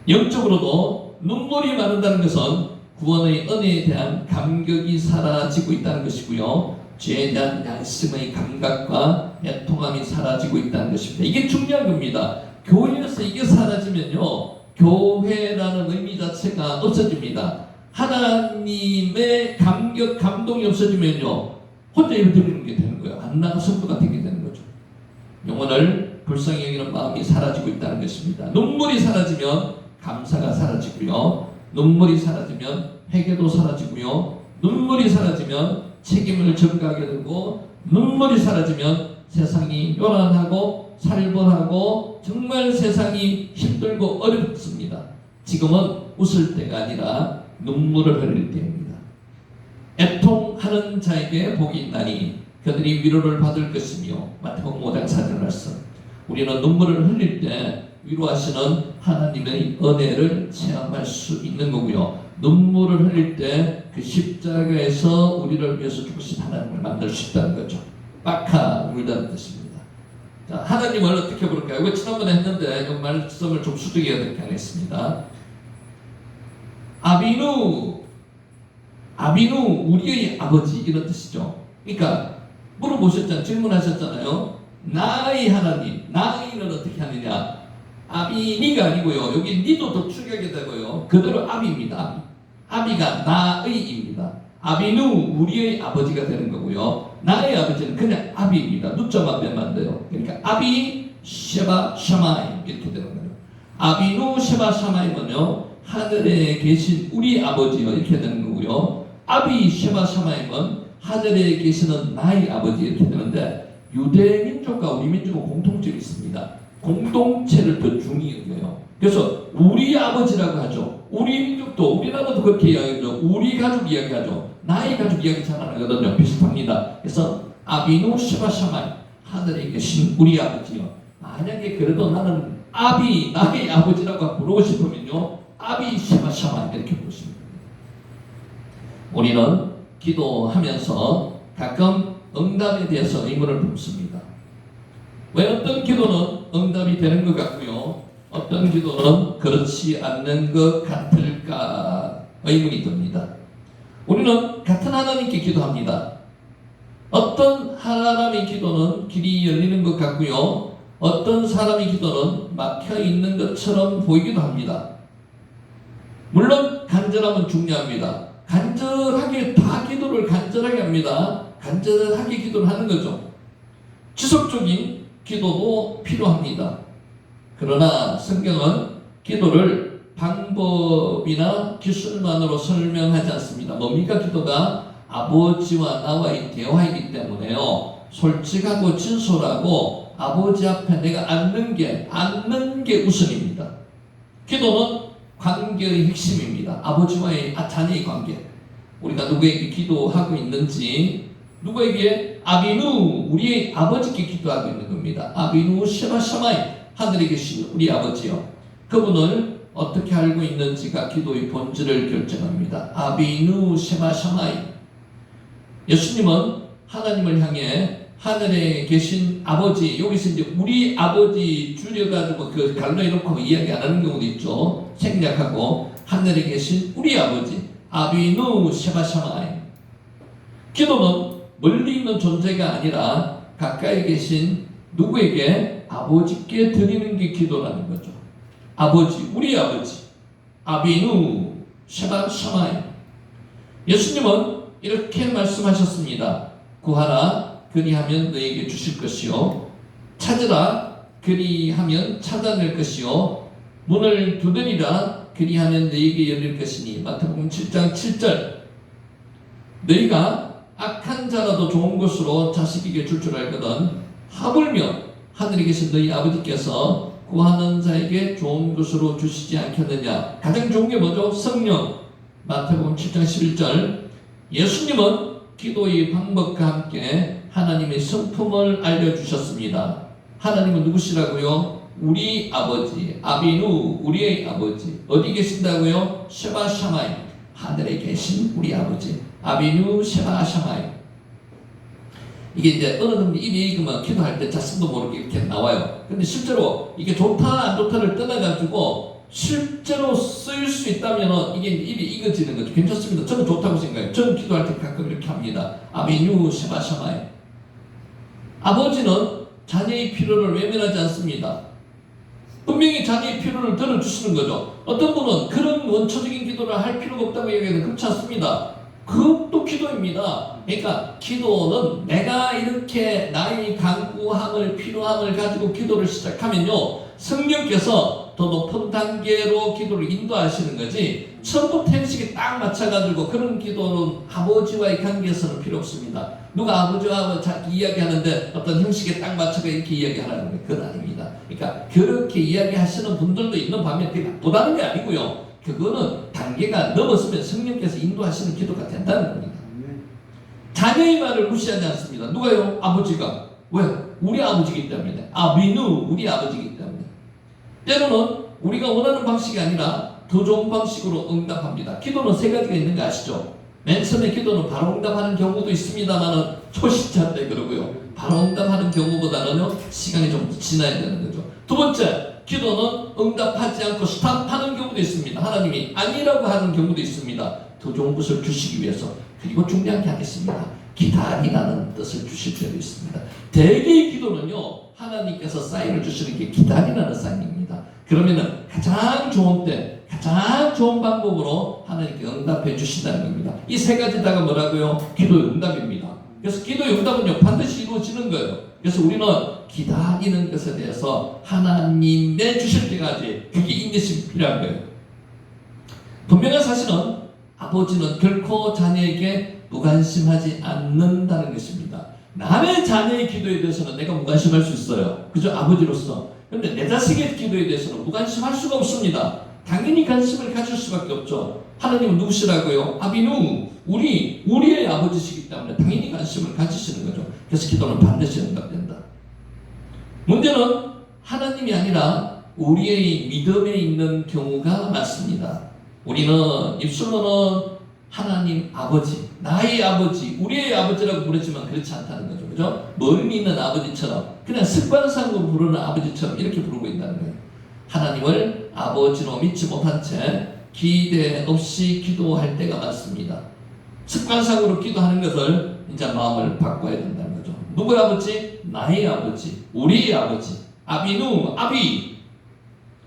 영적으로도 눈물이 마른다는 것은 구원의 은혜에 대한 감격이 사라지고 있다는 것이고요, 죄에 대한 양심의 감각과 애통함이 사라지고 있다는 것입니다. 이게 중요한 겁니다. 교회에서 이게 사라지면요, 교회라는 의미 자체가 없어집니다. 하나님의 감격, 감동이 없어지면요, 혼자 예배 드리는 게 되는 거예요. 안 나가 성도가 되게 되는 거죠. 영혼을 불쌍히 여기는 마음이 사라지고 있다는 것입니다. 눈물이 사라지면 감사가 사라지고요, 눈물이 사라지면 회개도 사라지고요, 눈물이 사라지면 책임을 전가하게 되고, 눈물이 사라지면 세상이 요란하고 살벌하고 정말 세상이 힘들고 어렵습니다. 지금은 웃을 때가 아니라 눈물을 흘릴 때입니다. 애통하는 자에게 복이 있나니 그들이 위로를 받을 것이며, 마태복음 5장 4절 말씀. 우리는 눈물을 흘릴 때 위로하시는 하나님의 은혜를 체험할 수 있는 거고요, 눈물을 흘릴 때 그 십자가에서 우리를 위해서 죽으신 하나님을 만날 수 있다는 거죠. 빠카, 울다는 뜻입니다. 자, 하나님을 어떻게 부를까요? 이거 지난번에 했는데 이 말씀을 좀 수득해야 될 게 하겠습니다. 아비누, 우리의 아버지, 이런 뜻이죠. 그러니까 물어보셨잖아요. 질문하셨잖아요. 나의 하나님, 나의는 어떻게 하느냐? 아비니가 아니고요, 여기 니도 더 축약이 되고요, 그대로 아비입니다. 아비가 나의입니다. 아비누, 우리의 아버지가 되는 거고요, 나의 아버지는 그냥 아비입니다. 누자만 빼면 돼요. 그러니까 아비 셰바 샤마임 이렇게 되는 거예요. 아비누 셰바 샤마임은요, 하늘에 계신 우리 아버지요 이렇게 되는 거고요, 아비 쉐마 샤마임은 하늘에 계시는 나의 아버지 이렇게 되는데, 유대 민족과 우리 민족은 공통점이 있습니다. 공동체를 더 중히 여겨요. 그래서 우리 아버지라고 하죠. 우리 민족도, 우리나라도 그렇게 이야기하죠. 우리 가족 이야기하죠. 나의 가족 이야기 잘 안 하거든요. 비슷합니다. 그래서 아비누 쉐바 샤마이, 하늘에 계신 우리 아버지요. 만약에 그래도 나는 나의 아버지라고 부르고 싶으면요, 아비 쉐바 샤마이 이렇게 부르십니다. 우리는 기도하면서 가끔 응답에 대해서 의문을 품습니다. 왜 어떤 기도는 응답이 되는 것 같고요, 어떤 기도는 그렇지 않는 것 같을까 의문이 듭니다. 우리는 같은 하나님께 기도합니다. 어떤 사람의 기도는 길이 열리는 것 같고요, 어떤 사람의 기도는 막혀 있는 것처럼 보이기도 합니다. 물론 간절함은 중요합니다. 간절하게 다 기도를 간절하게 합니다. 간절하게 기도를 하는 거죠. 지속적인 기도도 필요합니다. 그러나 성경은 기도를 방법이나 기술만으로 설명하지 않습니다. 뭡니까? 기도가 아버지와 나와의 대화이기 때문에요, 솔직하고 진솔하고 아버지 앞에 내가 앉는 게 우선입니다. 기도는 관계의 핵심입니다. 아버지와의 자녀의 관계. 우리가 누구에게 기도하고 있는지, 누구에게 아비누, 우리의 아버지께 기도하고 있는 겁니다. 아비누 쉐바 샤마이, 하늘에 계신 우리 아버지요. 그분을 어떻게 알고 있는지가 기도의 본질을 결정합니다. 아비누 쉐바 샤마이. 예수님은 하나님을 향해 하늘에 계신 아버지, 여기서 이제 우리 아버지 줄여가지고 그 갈라에 놓고 이야기 안 하는 경우도 있죠. 생략하고 하늘에 계신 우리 아버지, 아비누 쉐바 샤마이. 기도는 멀리 있는 존재가 아니라 가까이 계신 누구에게, 아버지께 드리는 게 기도라는 거죠. 아버지, 우리 아버지, 아비누 쉐바 샤마이. 예수님은 이렇게 말씀하셨습니다. 구하라 그리하면 너에게 주실 것이요, 찾으라 그리하면 찾아낼 것이요, 문을 두드리라 그리하면 너에게 열릴 것이니. 마태복음 7장 7절. 너희가 악한 자라도 좋은 것으로 자식에게 줄 줄 알거든 하물며 하늘에 계신 너희 아버지께서 구하는 자에게 좋은 것으로 주시지 않겠느냐. 가장 좋은 게 뭐죠? 성령. 마태복음 7장 11절. 예수님은 기도의 방법과 함께 하나님의 성품을 알려주셨습니다. 하나님은 누구시라고요? 우리 아버지, 아비누, 우리의 아버지. 어디 계신다고요? 쉐바 샤마이, 하늘에 계신 우리 아버지, 아비누 쉐바 샤마이. 이게 이제 어느 정도 입에 익으면 기도할 때 자신도 모르게 이렇게 나와요. 근데 실제로 이게 좋다 안 좋다를 떠나가지고 실제로 쓰일 수 있다면 이게 입이 익어지는 거죠. 괜찮습니다. 저는 좋다고 생각해요. 저는 기도할 때 가끔 이렇게 합니다. 아비누 쉐바 샤마이. 아버지는 자녀의 필요를 외면하지 않습니다. 분명히 자녀의 필요를 들어주시는 거죠. 어떤 분은 그런 원초적인 기도를 할 필요가 없다고 얘기하는, 그렇지 않습니다. 그것도 기도입니다. 그러니까 기도는 내가 이렇게 나의 간구함을, 필요함을 가지고 기도를 시작하면요, 성령께서 더 높은 단계로 기도를 인도하시는 거지, 처음부터 형식에 딱 맞춰가지고 그런 기도는 아버지와의 관계에서는 필요 없습니다. 누가 아버지와 이야기하는데 어떤 형식에 딱 맞춰서 이렇게 이야기하라는 게 그건 아닙니다. 그러니까 그렇게 이야기하시는 분들도 있는 반면 그게 나쁘다는 게 아니고요, 그거는 단계가 넘었으면 성령께서 인도하시는 기도가 된다는 겁니다. 자녀의 말을 무시하지 않습니다. 누가요? 아버지가. 왜? 우리 아버지이기 때문에. 아비누, 우리 아버지이기 때문에. 때로는 우리가 원하는 방식이 아니라 더 좋은 방식으로 응답합니다. 기도는 세 가지가 있는 거 아시죠? 맨 처음에 기도는 바로 응답하는 경우도 있습니다만은 초신자 때 그러고요, 바로 응답하는 경우보다는요 시간이 좀 지나야 되는 거죠. 두 번째, 기도는 응답하지 않고 스탑하는 경우도 있습니다. 하나님이 아니라고 하는 경우도 있습니다. 더 좋은 것을 주시기 위해서. 그리고 중요한 게 하겠습니다. 기다리라는 뜻을 주실 때도 있습니다. 대개의 기도는요, 하나님께서 사인을 주시는 게 기다리라는 사인입니다. 그러면은 가장 좋은 때, 가장 좋은 방법으로 하나님께 응답해 주신다는 겁니다. 이 세 가지 다가 뭐라고요? 기도의 응답입니다. 그래서 기도의 응답은요, 반드시 이루어지는 거예요. 그래서 우리는 기다리는 것에 대해서 하나님의 주실 때까지 그게 인내심이 필요한 거예요. 분명한 사실은 아버지는 결코 자녀에게 무관심하지 않는다는 것입니다. 남의 자녀의 기도에 대해서는 내가 무관심할 수 있어요. 그죠? 아버지로서. 그런데 내 자식의 기도에 대해서는 무관심할 수가 없습니다. 당연히 관심을 가질 수밖에 없죠. 하나님은 누구시라고요? 아비누, 우리의 아버지시기 때문에 당연히 관심을 가지시는 거죠. 그래서 기도는 반드시 응답된다. 문제는 하나님이 아니라 우리의 믿음에 있는 경우가 많습니다. 우리는 입술로는 하나님 아버지, 나의 아버지, 우리의 아버지라고 부르지만 그렇지 않다는 거죠. 그죠? 멀리 있는 아버지처럼, 그냥 습관상으로 부르는 아버지처럼 이렇게 부르고 있다는 거예요. 하나님을 아버지로 믿지 못한 채 기대 없이 기도할 때가 많습니다. 습관상으로 기도하는 것을 이제 마음을 바꿔야 된다는 거죠. 누구의 아버지? 나의 아버지, 우리의 아버지, 아비누, 아비.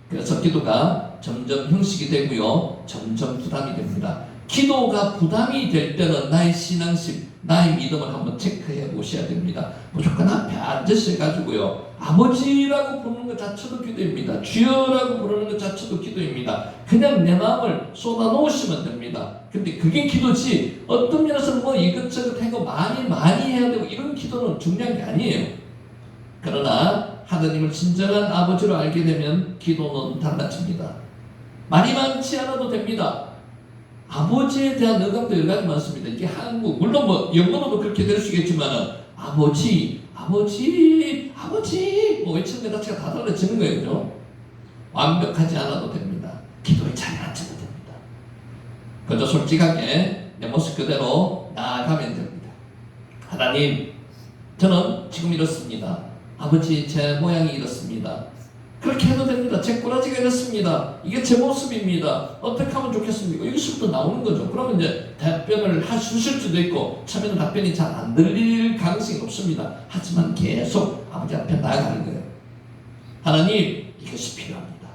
그래서 기도가 점점 형식이 되고요, 점점 부담이 됩니다. 기도가 부담이 될 때는 나의 신앙심, 나의 믿음을 한번 체크해 보셔야 됩니다. 무조건 앞에 앉으셔가지고요, 아버지라고 부르는 것 자체도 기도입니다. 주여라고 부르는 것 자체도 기도입니다. 그냥 내 마음을 쏟아놓으시면 됩니다. 근데 그게 기도지, 어떤 면에서는 뭐 이것저것 하고 많이 해야 되고 이런 기도는 중요한 게 아니에요. 그러나 하나님을 진정한 아버지로 알게 되면 기도는 달라집니다. 말이 많지 않아도 됩니다. 아버지에 대한 의감도 여러 가지 많습니다. 이게 한국, 물론 뭐 영어로도 그렇게 될 수 있겠지만 아버지 뭐 외치는 것 자체가 다 달라지는 거예요. 그죠? 완벽하지 않아도 됩니다. 기도에 잘 앉으면 됩니다. 그저 솔직하게 내 모습 그대로 나아가면 됩니다. 하나님, 저는 지금 이렇습니다. 아버지, 제 모양이 이렇습니다. 그렇게 해도 됩니다. 제 꼬라지가 이렇습니다. 이게 제 모습입니다. 어떻게 하면 좋겠습니까? 여기서부터 나오는 거죠. 그러면 이제 답변을 하실 수도 있고, 처음에는 답변이 잘 안 들릴 가능성이 높습니다. 하지만 계속 아버지 앞에 나아가는 거예요. 하나님, 이것이 필요합니다.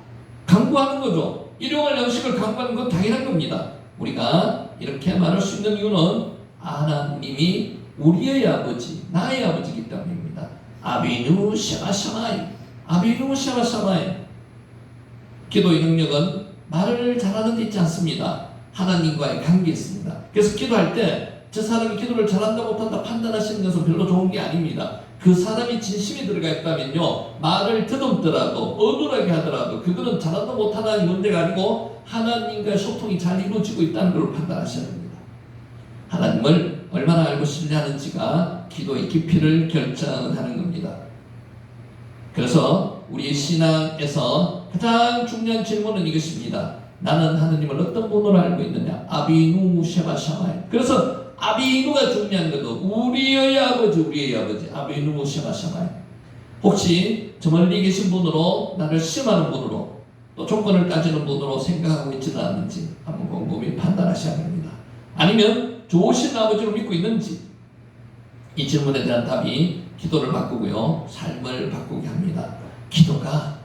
강구하는 거죠. 일용할 양식을 강구하는 건 당연한 겁니다. 우리가 이렇게 말할 수 있는 이유는 하나님이 우리의 아버지, 나의 아버지이기 때문입니다. 아비누 샤마샤마이, 아비누 샤마샤마이. 기도의 능력은 말을 잘하는 데 있지 않습니다. 하나님과의 관계에 있습니다. 그래서 기도할 때 저 사람이 기도를 잘한다 못한다 판단하시는 것은 별로 좋은 게 아닙니다. 그 사람이 진심이 들어가 있다면요, 말을 더듬더라도 어눌하게 하더라도 그거는 잘한다 못하다는 문제가 아니고 하나님과의 소통이 잘 이루어지고 있다는 걸 판단하셔야 됩니다. 하나님을 얼마나 알고 신뢰하는지가 기도의 깊이를 결정하는 겁니다. 그래서 우리의 신앙에서 가장 중요한 질문은 이것입니다. 나는 하나님을 어떤 분으로 알고 있느냐? 아비누 샤마샤마이. 그래서 아비누가 중요한 것도 우리의 아버지, 아비누 샤마샤마이. 혹시 저 멀리 계신 분으로, 나를 시험하는 분으로, 또 조건을 따지는 분으로 생각하고 있지는 않는지 한번 곰곰이 판단하셔야 합니다. 아니면 좋으신 아버지로 믿고 있는지, 이 질문에 대한 답이 기도를 바꾸고요, 삶을 바꾸게 합니다. 기도가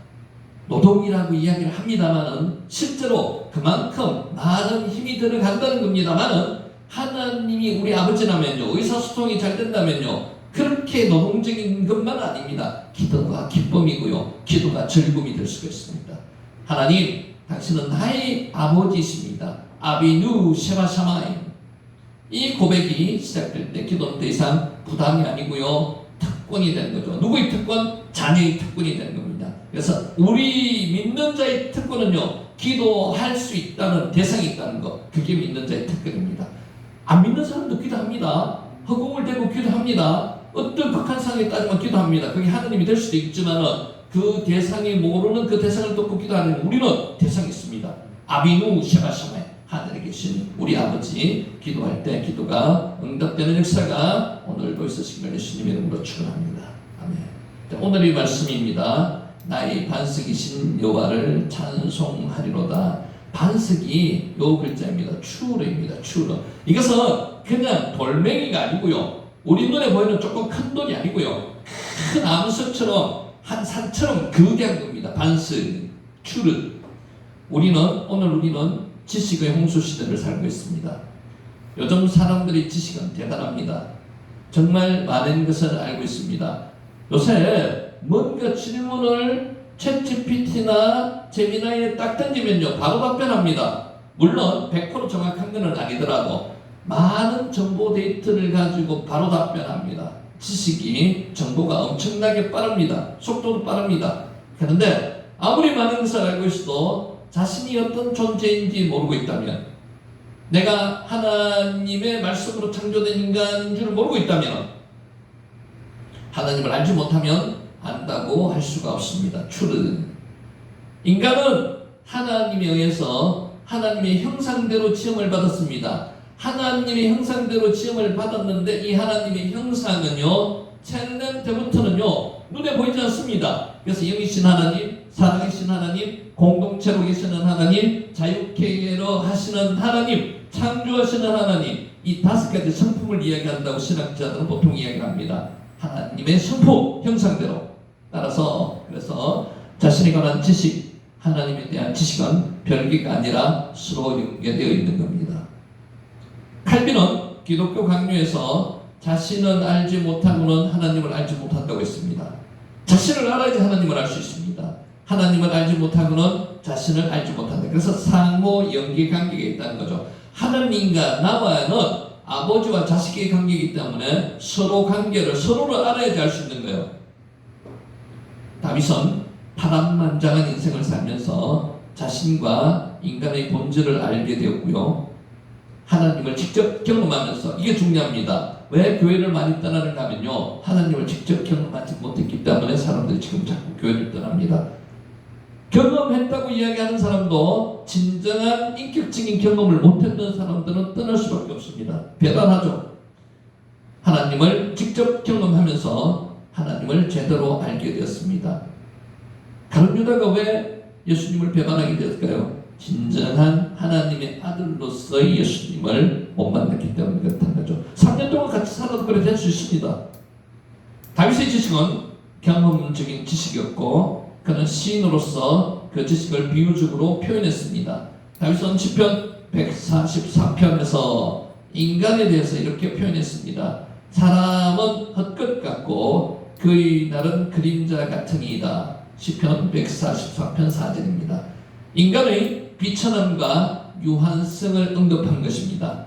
노동이라고 이야기를 합니다만은 실제로 그만큼 많은 힘이 들어간다는 겁니다만은, 하나님이 우리 아버지라면요, 의사소통이 잘 된다면요, 그렇게 노동적인 것만 아닙니다. 기도가 기쁨이고요, 기도가 즐거움이 될 수가 있습니다. 하나님, 당신은 나의 아버지이십니다. 아비누 샤마샤마이. 이 고백이 시작될 때 기도는 더 이상 부담이 아니고요, 특권이 되는 거죠. 누구의 특권? 자녀의 특권이 되는 겁니다. 그래서 우리 믿는 자의 특권은요, 기도할 수 있다는 대상이 있다는 것, 그게 믿는 자의 특권입니다. 안 믿는 사람도 기도합니다. 허공을 대고 기도합니다. 어떤 극한 상황에 따지면 기도합니다. 그게 하나님이 될 수도 있지만 그 대상이 모르는 그 대상을 듣고 기도하는 우리는 대상이 있습니다. 아비누 샤마샤마이. 하늘에 계신 우리 아버지, 기도할 때 기도가 응답되는 역사가 오늘도 있으시길 예수님의 이름으로 축원합니다. 아멘. 자, 오늘의 말씀입니다. 나의 반석이신 여호와를 찬송하리로다. 반석이 요 글자입니다. 추르입니다. 추르. 이것은 그냥 돌멩이가 아니고요, 우리 눈에 보이는 조금 큰 돌이 아니고요, 큰 암석처럼 한 산처럼 거대한 겁니다. 반석, 추르. 오늘 우리는 지식의 홍수 시대를 살고 있습니다. 요즘 사람들의 지식은 대단합니다. 정말 많은 것을 알고 있습니다. 요새 뭔가 질문을 챗GPT나 제미나이에 딱 던지면요, 바로 답변합니다. 물론 100% 정확한 것은 아니더라도 많은 정보 데이터를 가지고 바로 답변합니다. 지식이 정보가 엄청나게 빠릅니다. 속도도 빠릅니다. 그런데 아무리 많은 것을 알고 있어도 자신이 어떤 존재인지 모르고 있다면, 내가 하나님의 말씀으로 창조된 인간인 줄 모르고 있다면, 하나님을 알지 못하면 안다고 할 수가 없습니다. 추르. 인간은 하나님에 의해서 하나님의 형상대로 지음을 받았습니다. 하나님의 형상대로 지음을 받았는데 이 하나님의 형상은요, 창년 때부터는요 눈에 보이지 않습니다. 그래서 영이신 하나님, 살아계신 하나님, 공동체로 계시는 하나님, 자유케어 하시는 하나님, 창조하시는 하나님, 이 5가지 성품을 이야기한다고 신학자들은 보통 이야기합니다. 하나님의 성품, 형상대로. 따라서 그래서 자신에 관한 지식, 하나님에 대한 지식은 별개가 아니라 서로 연계되어 있는 겁니다. 칼빈은 기독교 강요에서 자신은 알지 못하고는 하나님을 알지 못한다고 했습니다. 자신을 알아야지 하나님을 알 수 있습니다. 하나님을 알지 못하고는 자신을 알지 못한다. 그래서 상호 연계 관계가 있다는 거죠. 하나님과 나와는 아버지와 자식의 관계이기 때문에 서로 관계를, 서로를 알아야지 알 수 있는 거예요. 다윗은 파란만장한 인생을 살면서 자신과 인간의 본질을 알게 되었고요. 하나님을 직접 경험하면서, 이게 중요합니다. 왜 교회를 많이 떠나는가 하면요, 하나님을 직접 경험하지 못했기 때문에 사람들이 지금 자꾸 교회를 떠납니다. 경험했다고 이야기하는 사람도 진정한 인격적인 경험을 못했던 사람들은 떠날 수밖에 없습니다. 대단하죠. 하나님을 직접 경험하면서 하나님을 제대로 알게 되었습니다. 가룟 유다가 왜 예수님을 배반하게 되었을까요? 진정한 하나님의 아들로서의 예수님을 못 만났기 때문에 그렇다는 거죠. 3년 동안 같이 살아도 그래 될 수 있습니다. 다윗의 지식은 경험적인 지식이었고, 그는 시인으로서 그 지식을 비유적으로 표현했습니다. 다윗은 시편 144편에서 인간에 대해서 이렇게 표현했습니다. 사람은 헛것 같고 그의 날은 그림자 같으니이다. 시편 144편 4절입니다. 인간의 비천함과 유한성을 언급한 것입니다.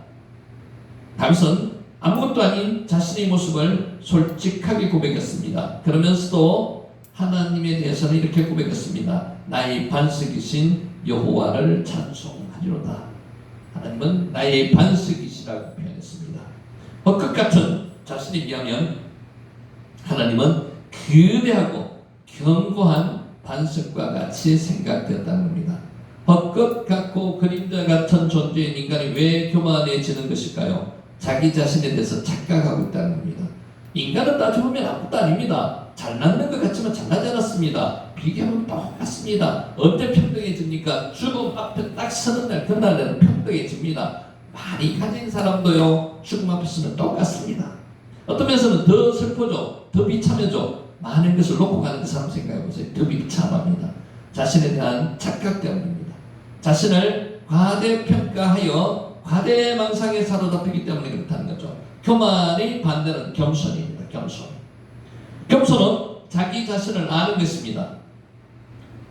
다윗은 아무것도 아닌 자신의 모습을 솔직하게 고백했습니다. 그러면서도 하나님에 대해서는 이렇게 고백했습니다. 나의 반석이신 여호와를 찬송하리로다. 하나님은 나의 반석이시라고 표현했습니다. 헛것 같은 자신에 비하면 하나님은 거대하고 견고한 반석과 같이 생각되었다는 겁니다. 헛것 같고 그림자 같은 존재인 인간이 왜 교만해지는 것일까요? 자기 자신에 대해서 착각하고 있다는 겁니다. 인간은 따져보면 아무것도 아닙니다. 잘났는 것 같지만 잘나지 않았습니다. 비교하면 똑같습니다. 언제 평등해집니까? 죽음 앞에 딱 서는 날, 그날에는 평등해집니다. 많이 가진 사람도요, 죽음 앞에 서면 똑같습니다. 어떤 면에서는 더 슬퍼져, 더 비참해져. 많은 것을 놓고 가는 그 사람 생각해보세요. 더 비참합니다. 자신에 대한 착각 때문입니다. 자신을 과대평가하여 과대망상에 사로잡히기 때문에 그렇다는 거죠. 교만의 반대는 겸손입니다. 겸손은 자기 자신을 아는 것입니다.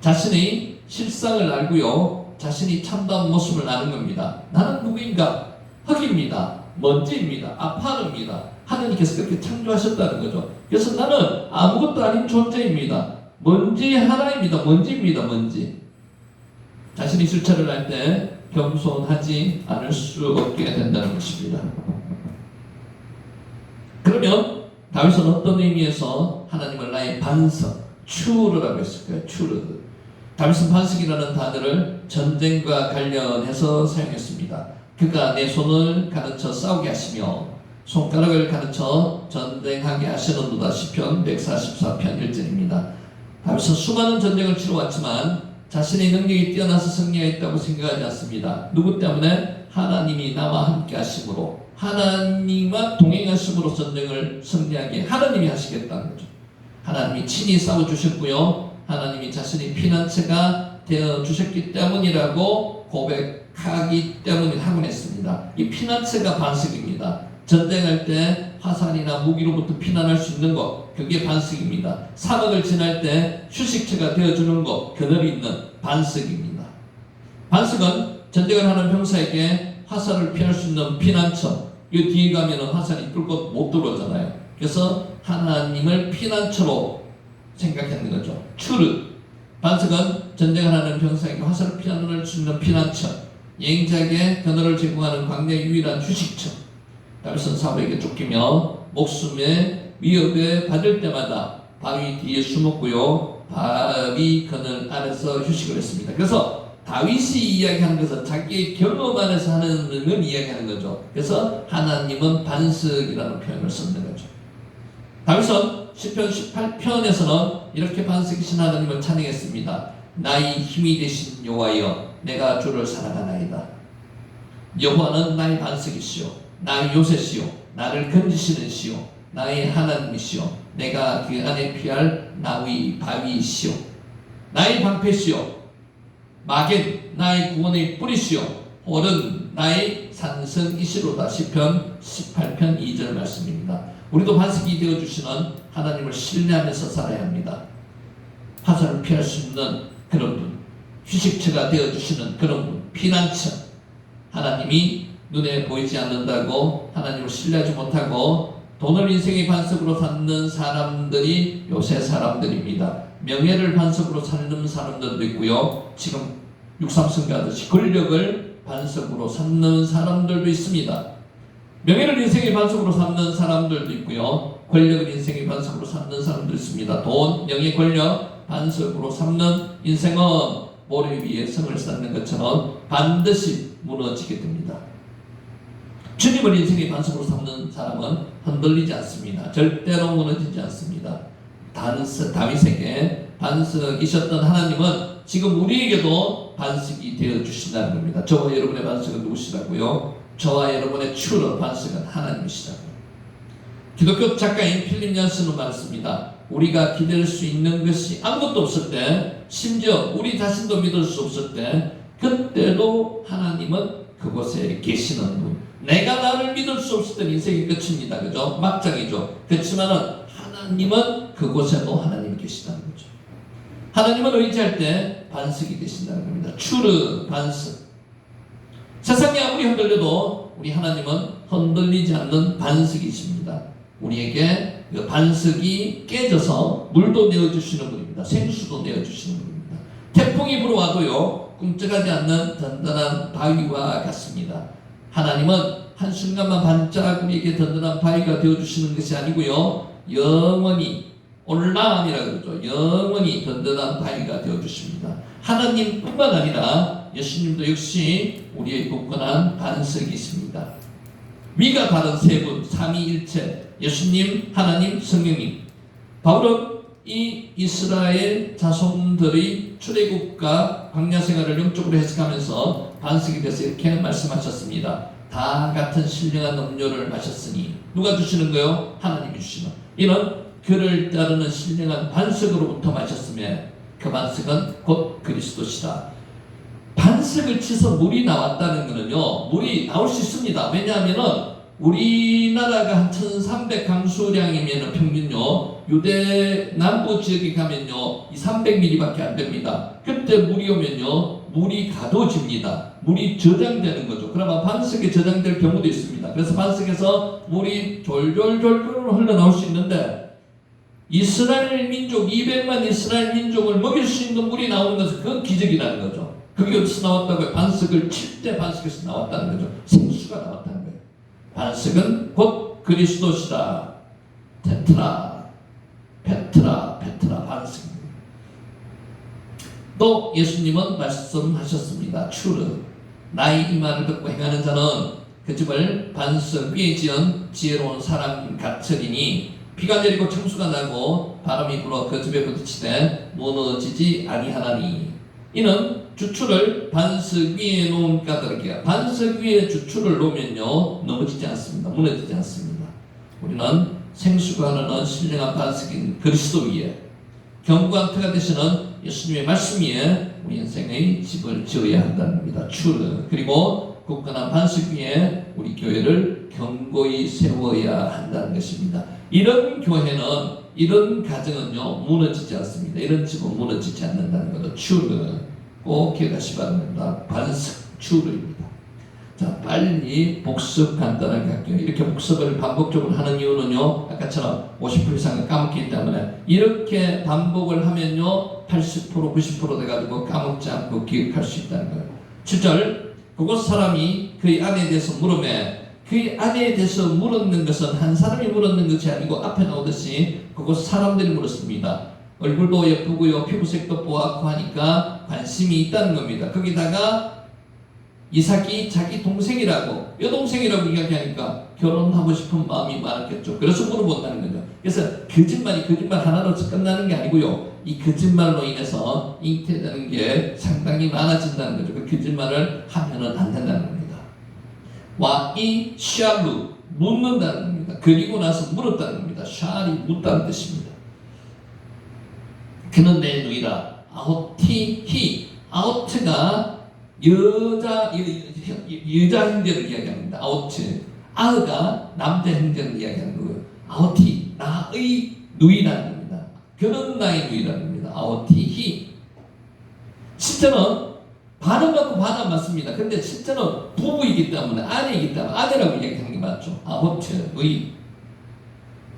자신의 실상을 알고요, 자신이 참다운 모습을 아는 겁니다. 나는 누구인가? 흙입니다. 먼지입니다. 아파릅니다. 하나님께서 그렇게 창조하셨다는 거죠. 그래서 나는 아무것도 아닌 존재입니다. 먼지 하나입니다. 먼지. 자신이 실체를 알 때 겸손하지 않을 수 없게 된다는 것입니다. 그러면 다윗은 어떤 의미에서 하나님을 나의 반석, 추르라고 했을까요? 추르. 다윗은 반석이라는 단어를 전쟁과 관련해서 사용했습니다. 그가 내 손을 가르쳐 싸우게 하시며 손가락을 가르쳐 전쟁하게 하시는도다. 시편 144편 1절입니다. 다윗은 수많은 전쟁을 치러왔지만 자신의 능력이 뛰어나서 승리했다고 생각하지 않습니다. 누구 때문에? 하나님이 나와 함께 하심으로, 하나님과 동행하심으로 전쟁을 승리하게 하나님이 하시겠다는 거죠. 하나님이 친히 싸워주셨고요, 하나님이 자신의 피난처가 되어주셨기 때문이라고 고백하기 때문에 하곤 했습니다. 이 피난처가 반석입니다. 전쟁할 때 화살이나 무기로부터 피난할 수 있는 것, 그게 반석입니다. 사막을 지날 때 휴식처가 되어주는 것, 그늘이 있는 반석입니다. 반석은 전쟁을 하는 병사에게 화살을 피할 수 있는 피난처, 이 뒤에 가면은 화살이 뚫고 못 들어오잖아요. 그래서 하나님을 피난처로 생각했는 거죠. 추르, 반석은 전쟁을 하는 병사에게 화살을 피할 수 있는 피난처, 여행자에게 그늘을 제공하는 광야의 유일한 휴식처. 다윗은 사울에게 쫓기며 목숨의 위협에 받을 때마다 바위 뒤에 숨었고요, 바위 그늘 아래서 휴식을 했습니다. 그래서 다윗이 이야기하는 것은 자기의 경험 안에서 하는 걸 이야기하는 거죠. 그래서 하나님은 반석이라는 표현을 썼는 거죠. 다윗은 시편 18편에서는 이렇게 반석이신 하나님을 찬양했습니다. 나의 힘이 되신 여호와여, 내가 주를 사랑하나이다. 여호와는 나의 반석이시요, 나의 요새시요, 나를 건지시는 시요, 나의 하나님이시요, 내가 그 안에 피할 나의 바위이시요, 나의 방패시요, 마겐 나의 구원의 뿌리시요, 홀은 나의 산성이시로다. 시편 18편 2절 말씀입니다. 우리도 반석이 되어주시는 하나님을 신뢰하면서 살아야 합니다. 화살을 피할 수 있는 그런 분, 휴식처가 되어주시는 그런 분, 피난처. 하나님이 눈에 보이지 않는다고 하나님을 신뢰하지 못하고 돈을 인생의 반석으로 삼는 사람들이 요새 사람들입니다. 명예를 반석으로 삼는 사람들도 있고요, 지금 6.3승 가듯이 권력을 반석으로 삼는 사람들도 있습니다. 명예를 인생의 반석으로 삼는 사람들도 있고요, 권력을 인생의 반석으로 삼는 사람도 있습니다. 돈, 명예, 권력 반석으로 삼는 인생은 모래 위에 성을 쌓는 것처럼 반드시 무너지게 됩니다. 주님을 인생의 반석으로 삼는 사람은 흔들리지 않습니다. 절대로 무너지지 않습니다. 다윗에게 반석이셨던 하나님은 지금 우리에게도 반석이 되어주신다는 겁니다. 저와 여러분의 반석은 누구시라고요? 저와 여러분의 추러 반석은 하나님이시라고요. 기독교 작가인 필립 얀슨은 말했습니다. 우리가 기댈 수 있는 것이 아무것도 없을 때, 심지어 우리 자신도 믿을 수 없을 때, 그때도 하나님은 그곳에 계시는 분. 내가 나를 믿을 수 없을 때 인생이 끝입니다. 그죠? 막장이죠. 그렇지만은 하나님은 그곳에도 하나님이 계시다는 거죠. 하나님은 의지할 때 반석이 되신다는 겁니다. 추르, 반석. 세상이 아무리 흔들려도 우리 하나님은 흔들리지 않는 반석이십니다. 우리에게 그 반석이 깨져서 물도 내어주시는 분입니다. 생수도 내어주시는 분입니다. 태풍이 불어와도요, 꿈쩍하지 않는 든든한 바위와 같습니다. 하나님은 한순간만 반짝 우리에게 든든한 바위가 되어주시는 것이 아니고요, 영원히, 올라함이라고 그러죠. 영원히 든든한 바위가 되어주십니다. 하나님뿐만 아니라 예수님도 역시 우리의 굳건한 반석이 있습니다. 위가 다른 세 분, 삼위일체, 예수님, 하나님, 성령님. 바울은 이 이스라엘 자손들의 출애굽과 광야 생활을 영적으로 해석하면서 반석이 돼서 이렇게 말씀하셨습니다. 다 같은 신령한 음료를 마셨으니, 누가 주시는 거요? 하나님이 주시는. 이는 그를 따르는 신령한 반석으로부터 마셨으며 그 반석은 곧 그리스도시라. 반석을 치서 물이 나왔다는 것은요, 물이 나올 수 있습니다. 왜냐하면은 우리나라가 한 1300 강수량이면 평균요, 유대 남부 지역에 가면요, 300mm밖에 안 됩니다. 그때 물이 오면요, 물이 가둬집니다. 물이 저장되는 거죠. 그러면 반석에 저장될 경우도 있습니다. 그래서 반석에서 물이 졸졸졸졸 흘러나올 수 있는데, 이스라엘 민족, 200만 이스라엘 민족을 먹일 수 있는 물이 나오는 것은 그건 기적이라는 거죠. 그게 어디서 나왔다고요? 반석을 칠 때 반석에서 나왔다는 거죠. 생수가 나왔다는 거예요. 반석은 곧 그리스도시다. 테트라, 페트라, 반석입니다. 또 예수님은 말씀하셨습니다. 추르, 나의 이 말을 듣고 행하는 자는 그 집을 반석 위에 지은 지혜로운 사람 같으리니 비가 내리고 청수가 나고 바람이 불어 그 집에 부딪히되 무너지지 아니하나니. 이는 주추를 반석 위에 놓은 까닭이야. 반석 위에 주추를 놓으면요, 넘어지지 않습니다. 무너지지 않습니다. 우리는 생수가 흐르는 신령한 반석인 그리스도 위에, 견고한 터가 되시는 예수님의 말씀 위에 우리 인생의 집을 지어야 한다는 겁니다. 추르. 그리고 굳건한 반석 위에 우리 교회를 견고히 세워야 한다는 것입니다. 이런 교회는, 이런 가정은요, 무너지지 않습니다. 이런 집은 무너지지 않는다는 것도 추르. 꼭 기억하시 바랍니다. 반석. 주르입니다. 자, 빨리 복습 간단하게 할게요. 이렇게 복습을 반복적으로 하는 이유는요, 아까처럼 50% 이상을 까먹기 때문에 이렇게 반복을 하면요 80% 90% 돼가지고 까먹지 않고 기억할 수 있다는 거예요. 7절, 그곳 사람이 그의 아내에 대해서 물으매 그의 아내에 대해서 물었는 것은 한 사람이 물었는 것이 아니고 앞에 나오듯이 그곳 사람들이 물었습니다. 얼굴도 예쁘고요 피부색도 보았고 하니까 관심이 있다는 겁니다. 거기다가 이삭이 자기 동생이라고 여동생이라고 이야기하니까 결혼하고 싶은 마음이 많았겠죠. 그래서 물어본다는 거죠. 그래서 거짓말 하나로 끝나는 게 아니고요, 이 거짓말로 인해서 잉태되는 게 상당히 많아진다는 거죠. 그 거짓말을 하면은 안 된다는 겁니다. 와이 샤루, 묻는다는 겁니다. 그리고 나서 물었다는 겁니다. 샤리, 묻다는 뜻입니다. 그는 내 누이라. 아우티히, 아우트가 여자 형제를 이야기합니다. 아우트, 아흐가 남자 형제를 이야기하는 거고요. 아우티, 나의 누이라는 겁니다. 그는 나의 누이라는 겁니다. 아우티히. 실제는 반은 맞고 반은 안 맞습니다. 근데 실제는 부부이기 때문에, 아내이기 때문에 아내라고 이야기하는 게 맞죠. 아우트, 의.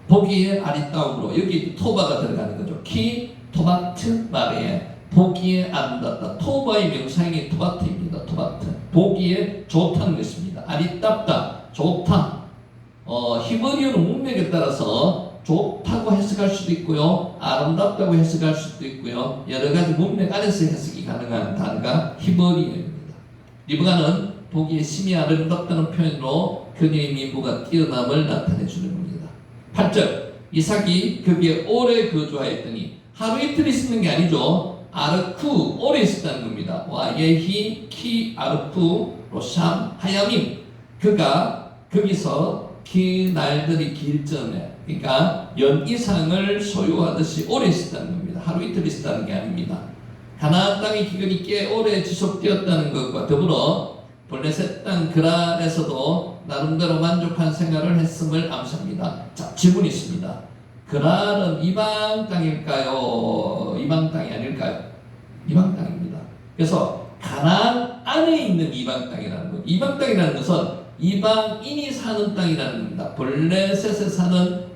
보기에 아리따움으로, 여기 토바가 들어가는 거죠. 키, 토마트, 마리에. 보기에 아름답다. 토바의 명사형이 토마트입니다. 토마트. 보기에 좋다는 것입니다. 아리따다, 좋다. 히브리어는 문맥에 따라서 좋다고 해석할 수도 있고요, 아름답다고 해석할 수도 있고요, 여러 가지 문맥 안에서 해석이 가능한 단어가 히브리어입니다. 리브가는 보기에 심히 아름답다는 표현으로 그녀의 미모가 뛰어남을 나타내 주는 겁니다. 8절, 이삭이 거기에 오래 거주하였더니, 하루 이틀 있는 게 아니죠. 아르쿠, 오래 있었다는 겁니다. 와예히 키 아르쿠 로샴 하야밈, 그가 거기서 그 날들이 길전에, 그러니까 연 이상을 소유하듯이 오래 있었다는 겁니다. 하루 이틀 있었다는 게 아닙니다. 가나안 땅의 기근이 꽤 오래 지속되었다는 것과 더불어 블레셋 땅 그랄에서도 나름대로 만족한 생활을 했음을 암시합니다. 자, 질문이 있습니다. 그날은 이방 땅일까요? 이방 땅이 아닐까요? 이방 땅입니다. 그래서 가나안 안에 있는 이방 땅이라는 것. 이방 땅이라는 것은 이방인이 사는 땅이라는 겁니다. 블레셋에 사는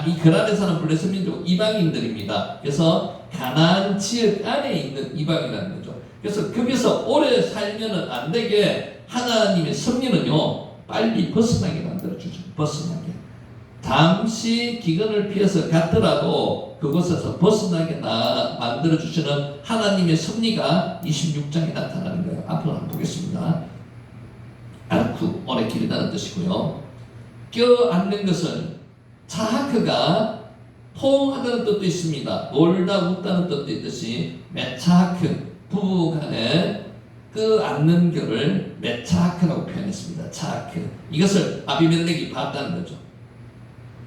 이 그랄에 사는 블레셋 민족 이방인들입니다. 그래서 가나안 지역 안에 있는 이방이라는 거죠. 그래서 거기서 오래 살면은 안 되게 하나님의 섭리는요, 빨리 벗어나게 만들어주죠. 벗어나게. 잠시 기근을 피해서 갔더라도 그곳에서 벗어나게 만들어주시는 하나님의 섭리가 26장에 나타나는 거예요. 앞으로 한번 보겠습니다. 아르쿠, 오래 길이라는 뜻이고요. 껴안는 것은 차하크가 포옹하다는 뜻도 있습니다. 놀다 웃다는 뜻도 있듯이 메차하크, 부부간에 껴안는 결을 메차하크라고 표현했습니다. 차하크. 이것을 아비멜렉이 봤다는 거죠.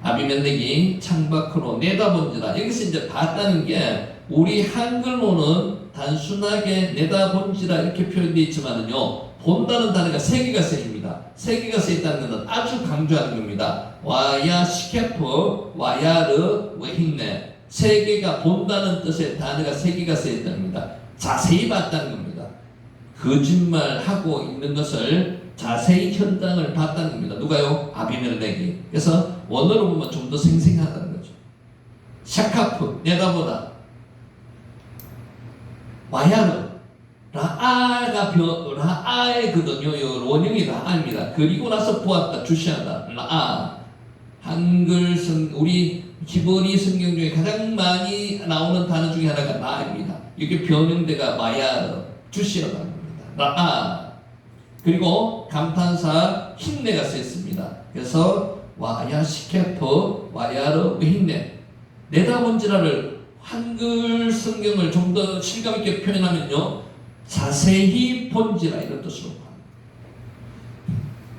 아비멜렉이 창밖으로 내다본지라. 여기서 이제 봤다는 게 우리 한글로는 단순하게 내다본지라 이렇게 표현되어 있지만은요, 본다는 단어가 세 개가 쓰입니다. 세 개가 쓰였다는 것은 아주 강조하는 겁니다. 와야 시케프, 와야르, 웨힌네. 세 개가 본다는 뜻의 단어가 세 개가 쓰였다는 겁니다. 자세히 봤다는 겁니다. 거짓말하고 있는 것을 자세히 현장을 봤다는 겁니다. 누가요? 아비멜렉이. 그래서 원어로 보면 좀 더 생생하다는 거죠. 샤카프, 내다보다. 와야르, 라아의 거든요. 원형이 라아입니다. 그리고 나서 보았다, 주시하다. 라아. 우리 히브리 성경 중에 가장 많이 나오는 단어 중에 하나가 라아입니다. 이게 변형대가 마야르, 주시하다는 겁니다. 라아. 그리고 감탄사 힘내가 쓰였습니다. 그래서 와야 시케프, 와야르, 힘내. 내다본지라를 한글 성경을 좀 더 실감 있게 표현하면요, 자세히 본지라 이런 뜻으로 합니다.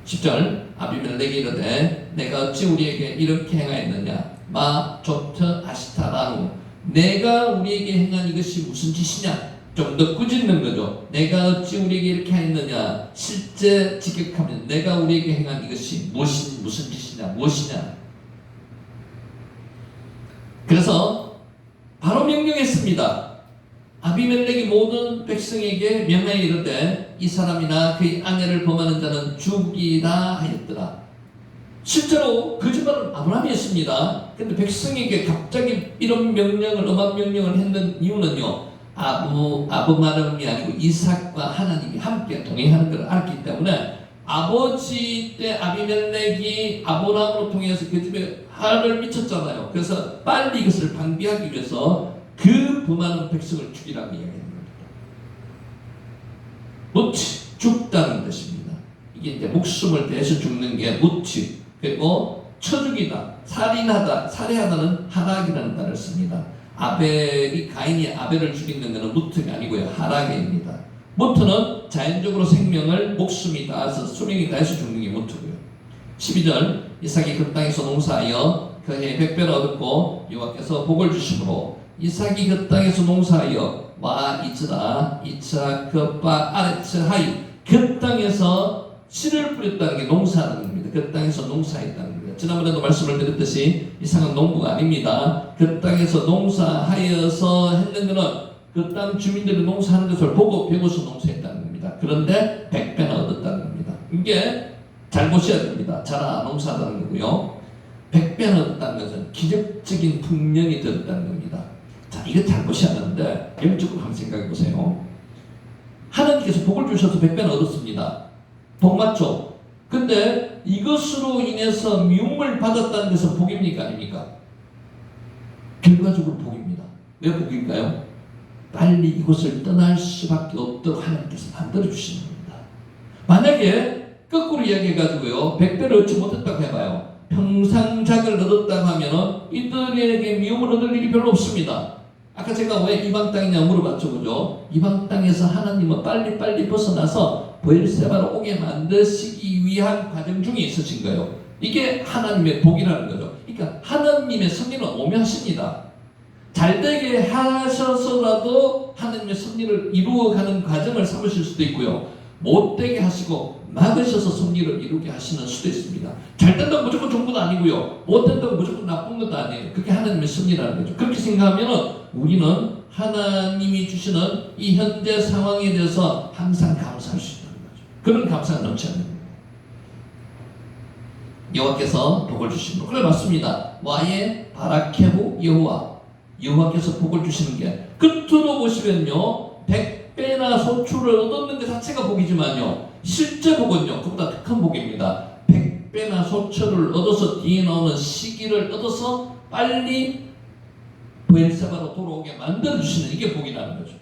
10절, 아비멜렉이 이르되 내가 어찌 우리에게 이렇게 행하였느냐. 마 조트 아시타라누. 내가 우리에게 행한 이것이 무슨 짓이냐. 좀 더 꾸짖는 거죠. 내가 어찌 우리에게 이렇게 했느냐. 실제 직역하면 내가 우리에게 행한 이것이 무슨 짓이냐, 무엇이냐. 그래서 바로 명령했습니다. 아비멜렉이 모든 백성에게 명하여 이르되 이 사람이나 그의 아내를 범하는 자는 죽이라 하였더라. 실제로 거짓말은 아브라함이 했습니다. 근데 백성에게 갑자기 이런 명령을, 엄한 명령을 했는 이유는요, 아브마름이 아니고 이삭과 하나님이 함께 동행하는 걸 알았기 때문에 아버지 때 아비멜렉이 아브라함으로 통해서 그 집에 화를 미쳤잖아요. 그래서 빨리 이것을 방비하기 위해서 그 범하는 백성을 죽이라고 이야기하는 겁니다. 무치, 죽다는 뜻입니다. 이게 이제 목숨을 대해서 죽는 게 무치, 그리고 쳐죽이다, 살인하다, 살해하다는 하락이라는 단어를 씁니다. 가인이 아벨을 죽이는 것은 무트가 아니고요, 하락입니다. 무트는 자연적으로 생명을 목숨이 닿아서 수명이 닿아서 죽는 게 무트고요. 12절 이삭이 그 땅에서 농사하여 그해 100배를 얻었고 여호와께서 복을 주심으로 이삭이 그 땅에서 농사하여 와 이즈라 이차 그바 아레츠 하이 그 땅에서 씨를 뿌렸다는 게 농사하는 겁니다. 그 땅에서 농사했다는 겁니다. 지난번에도 말씀을 드렸듯이 이삭은 농부가 아닙니다. 그 땅에서 농사하여서 했는 것은 그 땅 주민들이 농사하는 것을 보고 배워서 농사했다는 겁니다. 그런데 100배나 얻었다는 겁니다. 이게 잘 보셔야 됩니다. 자라 농사하다는 거고요. 100배나 얻었다는 것은 기적적인 풍년이 되었다는 겁니다. 자, 이거 잘 보셔야 하는데 영적으로 한번 생각해 보세요. 하나님께서 복을 주셔서 100배나 얻었습니다. 복 맞죠? 근데 이것으로 인해서 미움을 받았다는 것은 복입니까? 아닙니까? 결과적으로 복입니다. 왜 복일까요? 빨리 이곳을 떠날 수밖에 없도록 하나님께서 만들어주시는 겁니다. 만약에 거꾸로 이야기해가지고요, 100배를 얻지 못했다고 해봐요. 평상작을 얻었다고 하면은 이들에게 미움을 얻을 일이 별로 없습니다. 아까 제가 왜 이방 땅이냐 물어봤죠, 그죠? 이방 땅에서 하나님은 빨리빨리 벗어나서 브엘세바로 오게 만드시기 위한 과정 중에 있으신 거예요. 이게 하나님의 복이라는 거죠. 그러니까 하나님의 섭리는 오묘하십니다. 잘되게 하셔서라도 하나님의 섭리를 이루어가는 과정을 삼으실 수도 있고요. 못되게 하시고 막으셔서 섭리를 이루게 하시는 수도 있습니다. 잘 된다고 무조건 좋은 건 아니고요. 못 된다고 무조건 나쁜 것도 아니에요. 그게 하나님의 섭리라는 거죠. 그렇게 생각하면 우리는 하나님이 주시는 이 현재 상황에 대해서 항상 감사할 수 있다는 거죠. 그런 감사가 넘쳐야 됩니다. 여호와께서 복을 주시는 그래 맞습니다. 와예 바라케후 여호와께서 복을 주시는 게 끝으로 보시면요 100배나 소출을 얻었는 것 자체가 복이지만요 실제 복은요 그보다 더 큰 복입니다. 100배나 소출을 얻어서 뒤에 나오는 시기를 얻어서 빨리 브엘세바로 돌아오게 만들어주시는 이게 복이라는 거죠.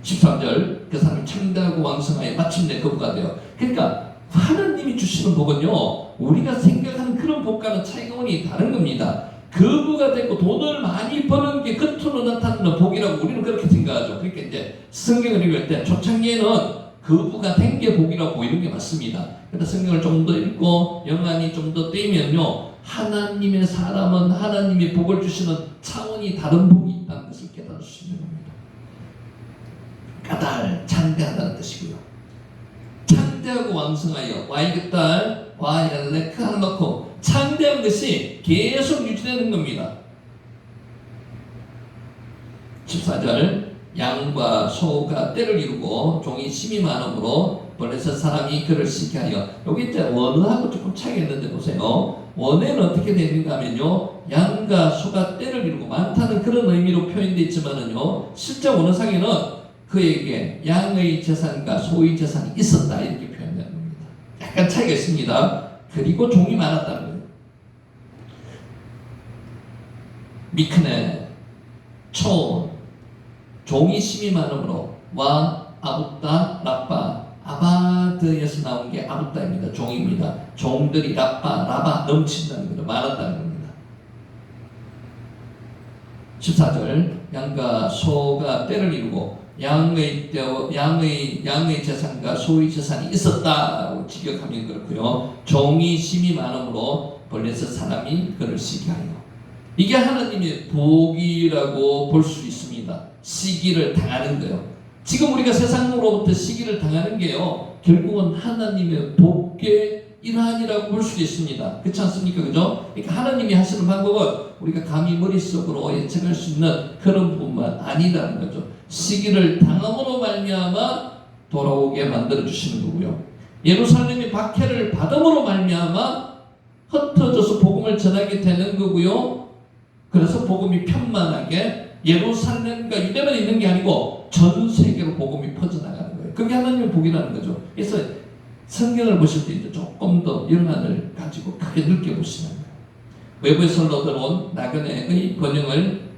13절 그 사람이 창대하고 왕성하여 마침내 거부가 되어 그러니까 하나님이 주시는 복은요 우리가 생각하는 그런 복과는 차이가 다른 겁니다. 거부가 되고 돈을 많이 버는 게 겉으로 나타나는 복이라고 우리는 그렇게 생각하죠. 그러니까 이제 성경을 읽을 때 초창기에는 거부가 된 게 복이라고 보이는 게 맞습니다. 그런데 성경을 좀 더 읽고 영안이 좀 더 뜨이면요 하나님의 사람은 하나님이 복을 주시는 차원이 다른 복이 있다는 것을 깨달을 수 있는 겁니다. 까달 창대하다는 뜻이고요. 창대하고 왕성하여 와이그딸 와엘레크 한놓고 창대한 것이 계속 유지되는 겁니다. 14절 양과 소가 때를 이루고 종이 심이 많음으로 블레셋 사람이 그를 시게 하여 여기 이제 원어하고 조금 차이가 있는데 보세요. 원어는 어떻게 되는가 하면요 양과 소가 때를 이루고 많다는 그런 의미로 표현되어 있지만은요 실제 원어상에는 그에게 양의 재산과 소의 재산이 있었다 이렇게 표현되는 겁니다. 약간 차이가 있습니다. 그리고 종이 많았다는 거예요. 미크네 초 종이 심이 많음으로 와 아붓다 라빠 아바드에서 나온 게 아붓다입니다. 종입니다. 종들이 라바 넘친다는 거죠. 많았다는 겁니다. 14절 양과 소가 때를 이루고 양의 재산과 소의 재산이 있었다고 직역하면 그렇고요. 종이 심이 많음으로 블레셋 사람이 그를 시게 하여 이게 하나님의 복이라고 볼 수 있습니다. 시기를 당하는 거요. 지금 우리가 세상으로부터 시기를 당하는 게요 결국은 하나님의 복의 일환이라고 볼 수도 있습니다. 그렇지 않습니까? 그죠? 그러니까 하나님이 하시는 방법은 우리가 감히 머릿속으로 예측할 수 있는 그런 부분만 아니라는 거죠. 시기를 당함으로 말미암아 돌아오게 만들어 주시는 거고요. 예루살렘이 박해를 받음으로 말미암아 흩어져서 복음을 전하게 되는 거고요. 그래서 복음이 편만하게 예루살렘과 유대만 있는 게 아니고 전 세계로 복음이 퍼져나가는 거예요. 그게 하나님의 복이라는 거죠. 그래서 성경을 보실 때 이제 조금 더 연한을 가지고 크게 느껴보시는 거예요. 외부에서 들어온 나그네의 번영을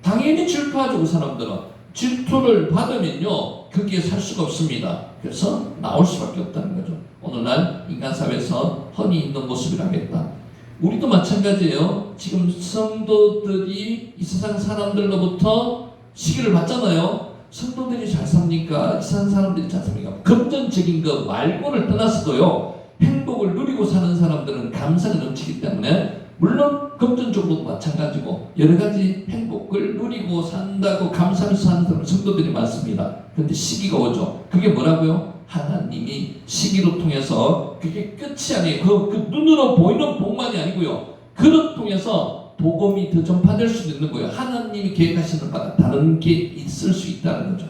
당연히 질투하고 사람들은 질투를 받으면요 거기에 살 수가 없습니다. 그래서 나올 수밖에 없다는 거죠. 오늘날 인간 사회에서 흔히 있는 모습이라겠다. 우리도 마찬가지예요. 지금 성도들이 이 세상 사람들로부터 시기를 받잖아요. 성도들이 잘 삽니까? 이 세상 사람들이 잘 삽니까? 금전적인 것 말고를 떠나서도요 행복을 누리고 사는 사람들은 감사가 넘치기 때문에 물론 금전적으로도 마찬가지고 여러 가지 행복을 누리고 산다고 감사하면서 사는 사람 성도들이 많습니다. 그런데 시기가 오죠. 그게 뭐라고요? 하나님이 시기로 통해서 그게 끝이 아니에요. 그 눈으로 보이는 복만이 아니고요. 그를 통해서 복음이 더 전파될 수도 있는 거예요. 하나님이 계획하시는 바가 다른 게 있을 수 있다는 거죠.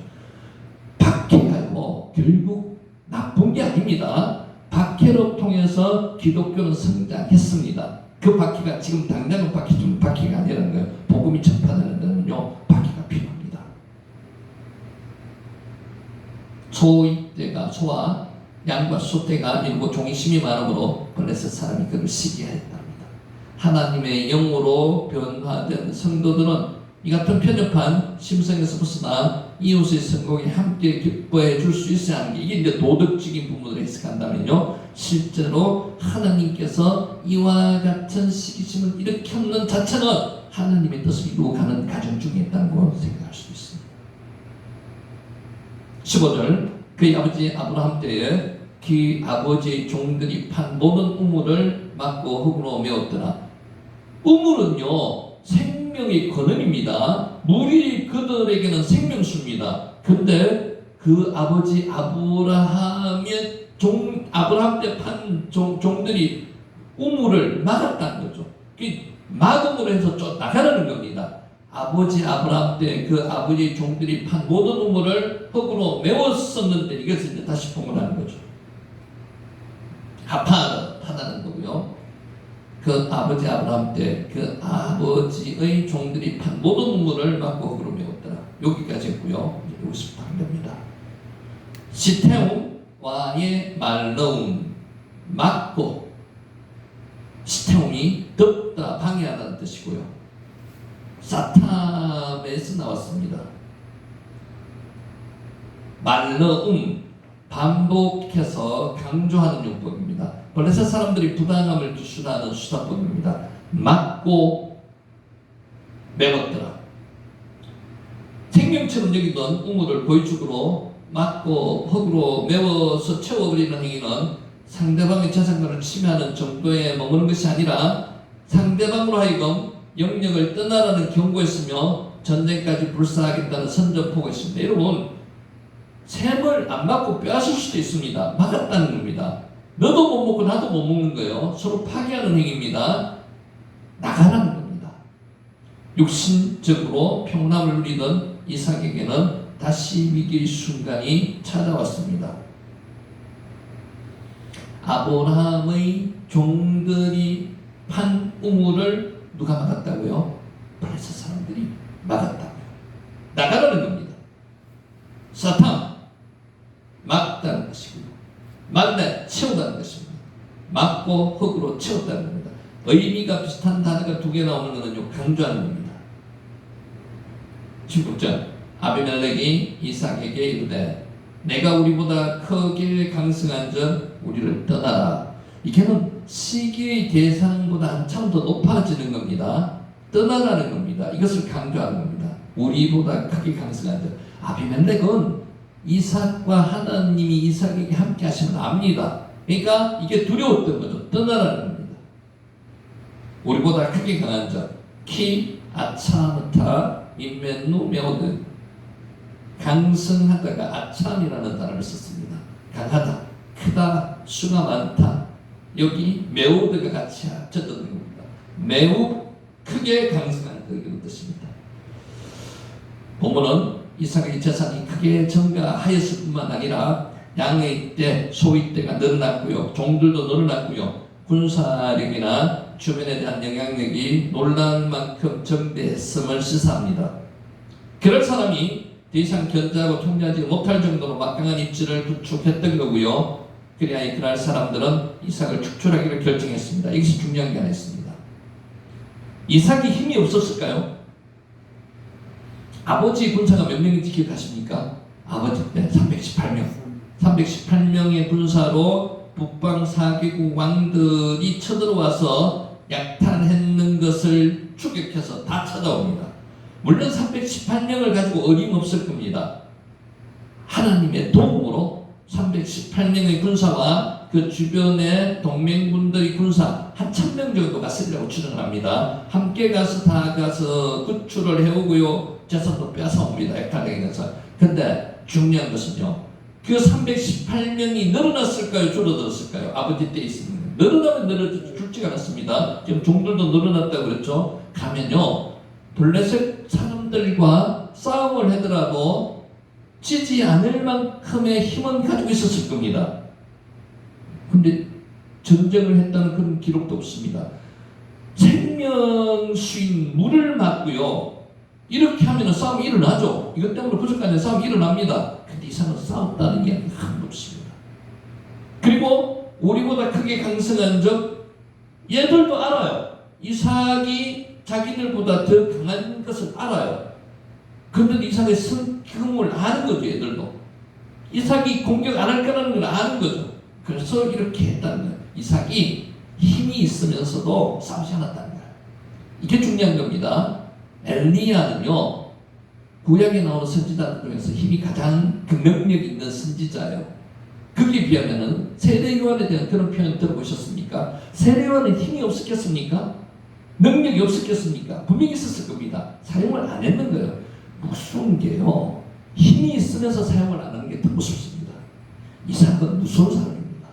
박해가요 결국 나쁜 게 아닙니다. 박해로 통해서 기독교는 성장했습니다. 그 박해가 지금 당장은 박해가 아니라는 거예요. 복음이 전파되는 데는요 박해가 필요합니다. 소와 양과 소떼가 이루고 종이심이 많음으로 블레셋 사람이 그를 시기하였답니다. 하나님의 영으로 변화된 성도들은 이 같은 편협한 심성에서 벗어나 이웃의 성공에 함께 기뻐해 줄 수 있어야 하는 게 이게 이제 도덕적인 부분으로 해석한다면요 실제로 하나님께서 이와 같은 시기심을 일으켰는 자체는 하나님의 뜻을 이루어가는 과정 중에 있다고 생각할 수 있습니다. 15절 그의 아버지 아브라함 때에 그 아버지의 종들이 판 모든 우물을 막고 흙으로 메웠더라. 우물은요 생명의 근원입니다. 물이 그들에게는 생명수입니다. 근데 그 아버지 아브라함 때 판 종들이 우물을 막았다는 거죠. 막음으로 해서 쫓아가라는 겁니다. 아버지 아브라함 때 그 아버지 종들이 판 모든 우물을 흙으로 메웠었는데 이것을 이제 다시 봉헌하는 거죠. 하다는 거고요. 그 아버지 아브라함 때 그 아버지의 종들이 판 모든 우물을 막고 흙으로 메웠더라. 여기까지 했고요. 여기서부터 한 겁니다. 시테움와의 말러움 막고 시테움이 덮다 방해하다는 뜻이고요. 사탐에서 나왔습니다. 말러움 반복해서 강조하는 용법입니다. 블레셋 사람들이 부당함을 기술하는 수사법입니다. 막고 메웠더라. 생명처럼 여기던 우물을 고의축으로 막고 흙으로 메워서 채워버리는 행위는 상대방의 재산권을 침해하는 정도에 머무는 것이 아니라 상대방으로 하여금 영역을 떠나라는 경고했으며 전쟁까지 불사하겠다는 선전포가 있습니다. 여러분 샘을 안 막고 빼앗을 수도 있습니다. 막았다는 겁니다. 너도 못 먹고 나도 못 먹는 거예요. 서로 파괴하는 행위입니다. 나가라는 겁니다. 육신적으로 평온함을 누리던 이삭에게는 다시 위기의 순간이 찾아왔습니다. 아브라함의 종들이 판 우물을 누가 막았다고요? 블레셋 사람들이 막았다고요. 나가라는 겁니다. 사탄 막다는 것이고요. 막다 채우다는 것입니다. 막고 흙으로 채웠다는 겁니다. 의미가 비슷한 단어가 두 개 나오는 것은요 강조하는 겁니다. 16절 아비멜렉이 이삭에게 이르되 내가 우리보다 크게 강성한즉 우리를 떠나라. 이게는 시기의 대상보다 한참 더 높아지는 겁니다. 떠나라는 겁니다. 이것을 강조하는 겁니다. 우리보다 크게 강성한즉 아비멜렉은 이삭과 하나님이 이삭에게 함께 하시면 압니다. 그러니까 이게 두려웠던 거죠. 떠나라는 겁니다. 우리보다 크게 강한 자 키 아차누타 인멘누 메오드 강성하다가 아참이라는 단어를 썼습니다. 강하다, 크다, 수가 많다, 여기 매우드가 같이 합쳐졌는 겁니다. 매우 크게 강성한 이런 뜻입니다. 본문은 이삭의 재산이 크게 증가하였을 뿐만 아니라 양의 때, 소의 때가 늘어났고요. 종들도 늘어났고요. 군사력이나 주변에 대한 영향력이 놀라울 만큼 증대했음을 시사합니다. 그럴 사람이 더 이상 견제하고 통제하지 못할 정도로 막강한 입지를 구축했던 거고요. 그날 사람들은 이삭을 축출하기로 결정했습니다. 이것이 중요한 게 하나 있습니다. 이삭이 힘이 없었을까요? 아버지 군사가 몇 명인지 기억하십니까? 아버지 때 318명. 318명의 군사로 북방 4개국 왕들이 쳐들어와서 약탈했는 것을 추격해서 다 찾아옵니다. 물론 318명을 가지고 어림없을 겁니다. 하나님의 도움으로 318명의 군사와 그 주변의 동맹군들의 군사 한 1000명 정도가 쓰리라고 추정을 합니다. 함께 가서 다 가서 구출을 해오고요. 재산도 뺏어옵니다. 약탈당해서. 근데 중요한 것은요. 그 318명이 늘어났을까요? 줄어들었을까요? 아버지 때 있습니다. 늘어나면 줄지가 않았습니다. 지금 종들도 늘어났다고 그랬죠. 가면요. 블레셋 사람들과 싸움을 하더라도 지지 않을 만큼의 힘은 가지고 있었을 겁니다. 근데 전쟁을 했다는 그런 기록도 없습니다. 생명수인 물을 맞고요. 이렇게 하면 싸움이 일어나죠. 이것 때문에 부족한 싸움이 일어납니다. 근데 이삭은 싸웠다는 이야기가 하나도 없습니다. 그리고 우리보다 크게 강성한 적 얘들도 알아요. 이삭이 자기들보다 더 강한 것을 알아요. 그런데 이삭의 성품을 아는 거죠. 얘들도. 이삭이 공격 안 할 거라는 걸 아는 거죠. 그래서 이렇게 했다는 거예요. 이삭이 힘이 있으면서도 싸우지 않았다는 거예요. 이게 중요한 겁니다. 엘리야는요, 구약에 나오는 선지자들 중에서 힘이 가장 그 능력 있는 선지자예요. 거기에 비하면은 세례요한에 대한 그런 표현 들어보셨습니까? 세례요한은 힘이 없었겠습니까? 능력이 없었겠습니까? 분명히 있었을 겁니다. 사용을 안 했는 거예요. 무서운 게요, 힘이 있으면서 사용을 안 하는 게 더 무섭습니다. 이삭은 무서운 사람입니다.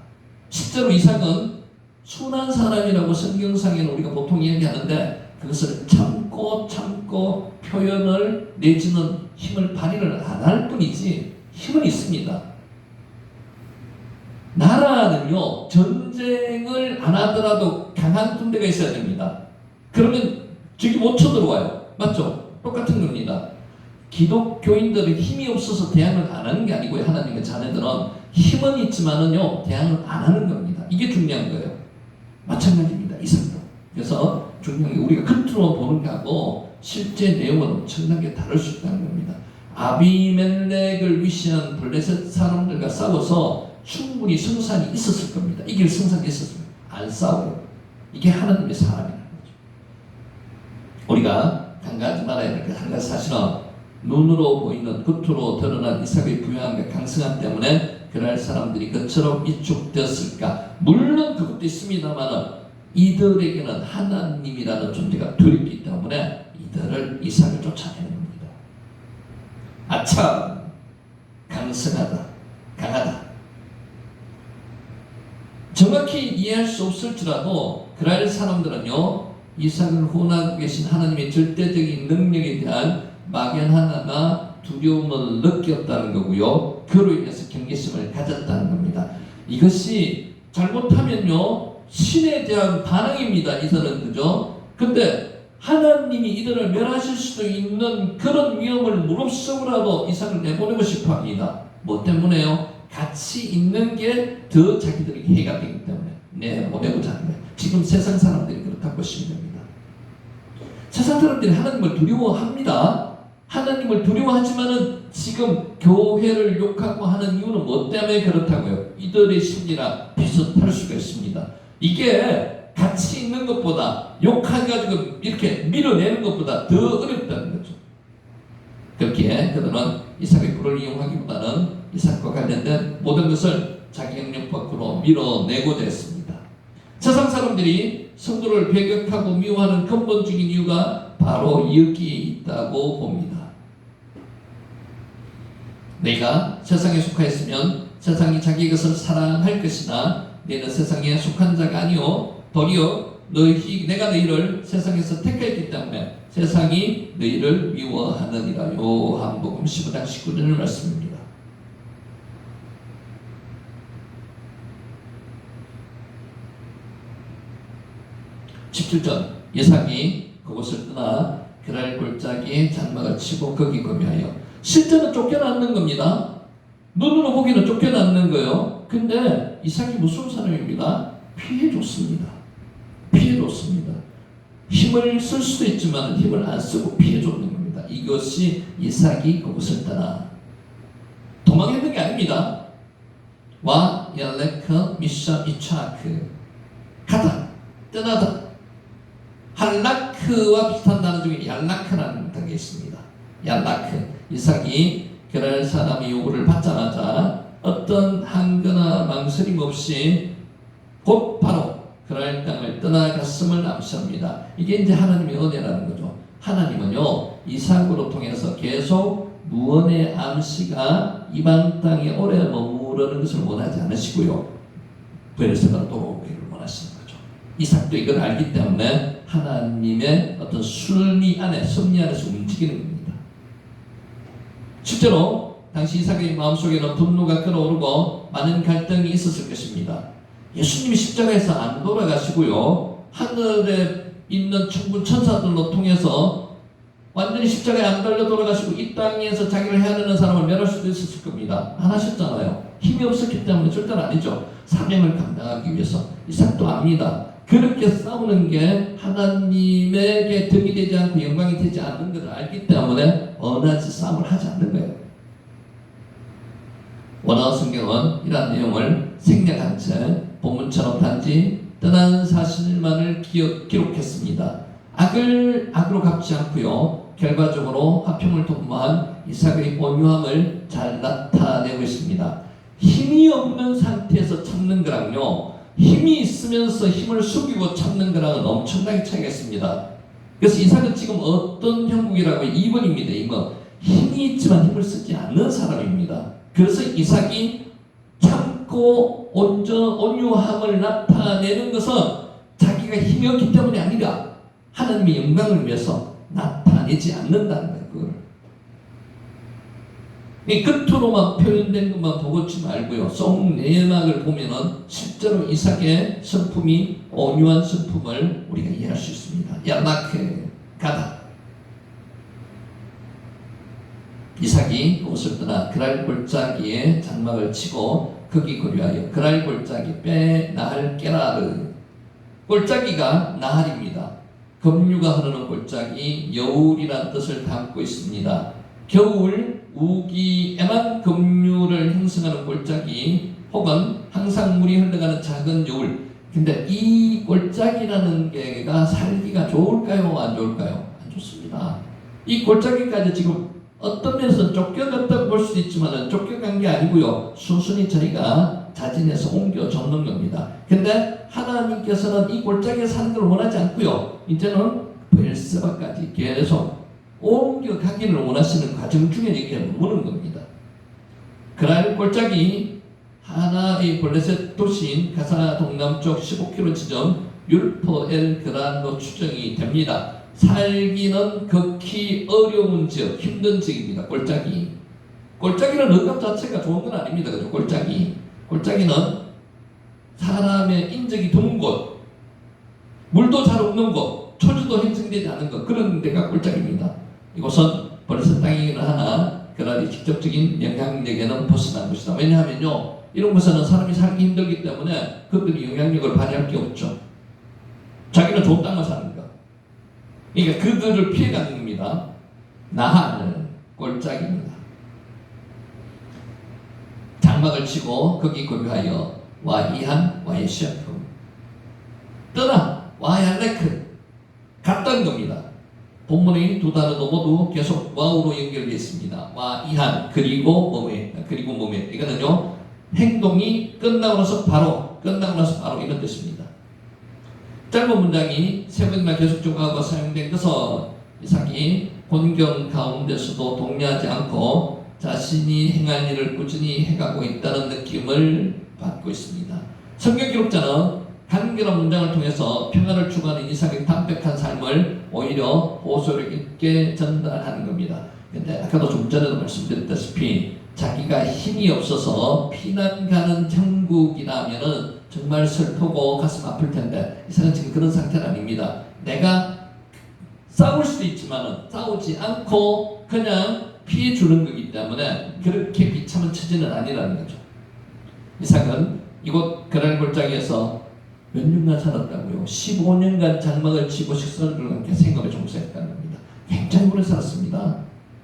실제로 이삭은 순한 사람이라고 성경상에는 우리가 보통 얘기하는데 그것을 참고 표현을 내지는 힘을 발휘를 안 할 뿐이지 힘은 있습니다. 나라는요, 전쟁을 안 하더라도 강한 군대가 있어야 됩니다. 그러면 저기 못 쳐들어와요. 맞죠? 똑같은 겁니다. 기독교인들은 힘이 없어서 대항을 안 하는 게 아니고요. 하나님의 자녀들은 힘은 있지만은요, 대항을 안 하는 겁니다. 이게 중요한 거예요. 마찬가지입니다. 이삭도. 그래서 중요한 게 우리가 겉으로 보는 거하고 실제 내용은 엄청나게 다를 수 있다는 겁니다. 아비멜렉을 위시한 블레셋 사람들과 싸워서 충분히 승산이 있었을 겁니다. 이길 승산이 있었습니다. 안 싸워요. 이게 하나님의 사람이라는 거죠. 우리가 간과하지 말아야 될 한 가지 사실은 눈으로 보이는 겉으로 드러난 이삭의 부유함과 강성함 때문에 그날 사람들이 그처럼 위축되었을까? 물론 그것도 있습니다만 이들에게는 하나님이라는 존재가 두렵기 때문에 이삭을 쫓아내는 겁니다. 아참, 강성하다, 강하다. 정확히 이해할 수 없을지라도 그날 사람들은요, 이삭을 후원하고 계신 하나님의 절대적인 능력에 대한 막연하나마 두려움을 느꼈다는 거고요. 그로 인해서 경계심을 가졌다는 겁니다. 이것이 잘못하면요, 신에 대한 반항입니다. 이들은, 그죠? 근데 하나님이 이들을 멸하실 수도 있는 그런 위험을 무릅쓰고라도 이삭을 내보내고 싶어 합니다. 뭐 때문에요? 같이 있는 게 더 자기들에게 해가 되기 때문에 내보내고자 하는 거예요. 지금 세상 사람들이 그렇다고 보시면 됩니다. 세상 사람들이 하나님을 두려워합니다. 하나님을 두려워하지만은 지금 교회를 욕하고 하는 이유는 뭐 때문에 그렇다고요? 이들의 심리나 비슷할 수가 있습니다. 이게 같이 있는 것보다 욕해가지고 이렇게 밀어내는 것보다 더 어렵다는 거죠. 그렇게 그들은 이삭의 불을 이용하기보다는 이삭과 관련된 모든 것을 자기 영역 밖으로 밀어내고자 했습니다. 세상 사람들이 성도를 배격하고 미워하는 근본적인 이유가 바로 여기에 있다고 봅니다. 내가 세상에 속하였으면 세상이 자기 것을 사랑할 것이나 너희는 세상에 속한 자가 아니요 도리어 내가 너희를 세상에서 택했기 때문에 세상이 너희를 미워하느니라. 요한복음 15장 19절 말씀입니다. 17절 이삭이 그곳을 떠나 그랄 골짜기에 장막을 치고 거기 거주하여. 실제는 쫓겨났는 겁니다. 눈으로 보기는 쫓겨났는 거예요. 근데 이삭이 무슨 사람입니다? 피해줬습니다. 피해줬습니다. 힘을 쓸 수도 있지만 힘을 안 쓰고 피해줬는 겁니다. 이것이 이삭이 그곳을 떠나 도망했는 게 아닙니다. 와 얄레크 미샤 이차크 가다 떠나다. 할라크와 비슷한 단어 중에 얄라크라는 단어가 있습니다. 얄라크. 이삭이 게랄 사람의 요구를 받자마자 어떤 한거나 망설임 없이 곧 바로 게랄 땅을 떠나갔음을 암시합니다. 이게 이제 하나님의 은혜라는 거죠. 하나님은요 이삭으로 통해서 계속 무언의 암시가 이방 땅에 오래 머무르는 것을 원하지 않으시고요, 베르사바로 돌아오기를 원하시는 거죠. 이삭도 이걸 알기 때문에 하나님의 어떤 섭리 안에서 움직이는 겁니다. 실제로 당시 이삭의 마음속에는 분노가 끓어오르고 많은 갈등이 있었을 것입니다. 예수님이 십자가에서 안 돌아가시고요, 하늘에 있는 천군 천사들로 통해서 완전히 십자가에 안 달려 돌아가시고 이 땅에서 자기를 해야 되는 사람을 멸할 수도 있었을 겁니다. 안 하셨잖아요. 힘이 없었기 때문에 절대로 아니죠. 사명을 감당하기 위해서. 이삭도 압니다. 그렇게 싸우는 게 하나님에게 덕이 되지 않고 영광이 되지 않는 것을 알기 때문에 원하지 싸움을 하지 않는 거예요. 원어 성경은 이러한 내용을 생략한 채 본문처럼 단지 떠난 사실만을 기록했습니다. 악으로 갚지 않고요, 결과적으로 화평을 도모한 이삭의 온유함을 잘 나타내고 있습니다. 힘이 없는 상태에서 참는 거랑요, 힘이 있으면서 힘을 숙이고 참는 거랑은 엄청나게 차이가 있습니다. 그래서 이삭은 지금 어떤 형국이라고 2번입니다. 2번. 힘이 있지만 힘을 쓰지 않는 사람입니다. 그래서 이삭이 참고 온유함을 나타내는 것은 자기가 힘이 없기 때문이 아니라 하나님의 영광을 위해서 나타내지 않는다는 거예요. 그걸. 이 겉으로만 표현된 것만 보고치 말고요, 속 내막을 보면은 실제로 이삭의 성품이 온유한 성품을 우리가 이해할 수 있습니다. 얄라크 가다. 이삭이 그곳을 떠나 그랄 골짜기에 장막을 치고 거기 거주하여. 그랄 골짜기 빼 나할 게라르. 골짜기가 나할입니다. 급류가 흐르는 골짜기, 여울이라는 뜻을 담고 있습니다. 겨울 우기에만 급류를 형성하는 골짜기, 혹은 항상 물이 흘러가는 작은 여울. 근데 이 골짜기라는 게가 살기가 좋을까요? 안 좋을까요? 안 좋습니다. 이 골짜기까지 지금 어떤 면에서는 쫓겨갔다고 볼 수도 있지만 쫓겨간 게 아니고요, 순순히 저희가 자진해서 옮겨 줬는 겁니다. 근데 하나님께서는 이 골짜기에 사는 걸 원하지 않고요, 이제는 베르세바까지 계속 옮겨가기를 원하시는 과정 중에 이렇게 머무는 겁니다. 그랄 골짜기 하나의 블레셋 도시인 가사 동남쪽 15km 지점 율포 엘 그란로 추정이 됩니다. 살기는 극히 어려운 지역, 힘든 지역입니다. 골짜기는 언감 자체가 좋은 건 아닙니다. 그죠? 골짜기는 사람의 인적이 드문 곳, 물도 잘 없는 곳, 초지도 형성되지 않은 것, 그런 데가 골짜기입니다. 이곳은 벌써 땅이긴 하나 그날이 직접적인 영향력에는 벗어난 것이다. 왜냐하면요, 이런 곳에는 사람이 살기 힘들기 때문에 그들이 영향력을 발휘할 게 없죠. 자기는 좋은 땅만 사는 거야. 그러니까 그들을 피해가는 겁니다. 나할 골짜기입니다. 장막을 치고 거기 거주하여 와이한 와이시아프 떠나 와얄레크 갔다는 겁니다. 본문의 두 단어도 모두 계속 와우로 연결되어 있습니다. 와이한 그리고 몸에 이거는요, 행동이 끝나고 나서 바로 이런 뜻입니다. 짧은 문장이 세 번이나 계속적으로 사용된 것은 이삭이 혼경 가운데서도 동요하지 않고 자신이 행할 일을 꾸준히 해가고 있다는 느낌을 받고 있습니다. 성경 기록자는 간결한 문장을 통해서 평화를 추구하는 이삭의 담백한 삶을 오히려 보소력 있게 전달하는 겁니다. 근데 아까도 좀 전에도 말씀드렸다시피 자기가 힘이 없어서 피난 가는 형국이라면은 정말 슬프고 가슴 아플 텐데 이삭은 지금 그런 상태는 아닙니다. 내가 싸울 수도 있지만은 싸우지 않고 그냥 피해 주는 거기 때문에 그렇게 비참한 처지는 아니라는 거죠. 이삭은 이곳 그랄 골짜기에서 몇 년간 살았다고요? 15년간 장막을 치고 식사를 함께 생업에 종사했다는 겁니다. 굉장히 오래 살았습니다.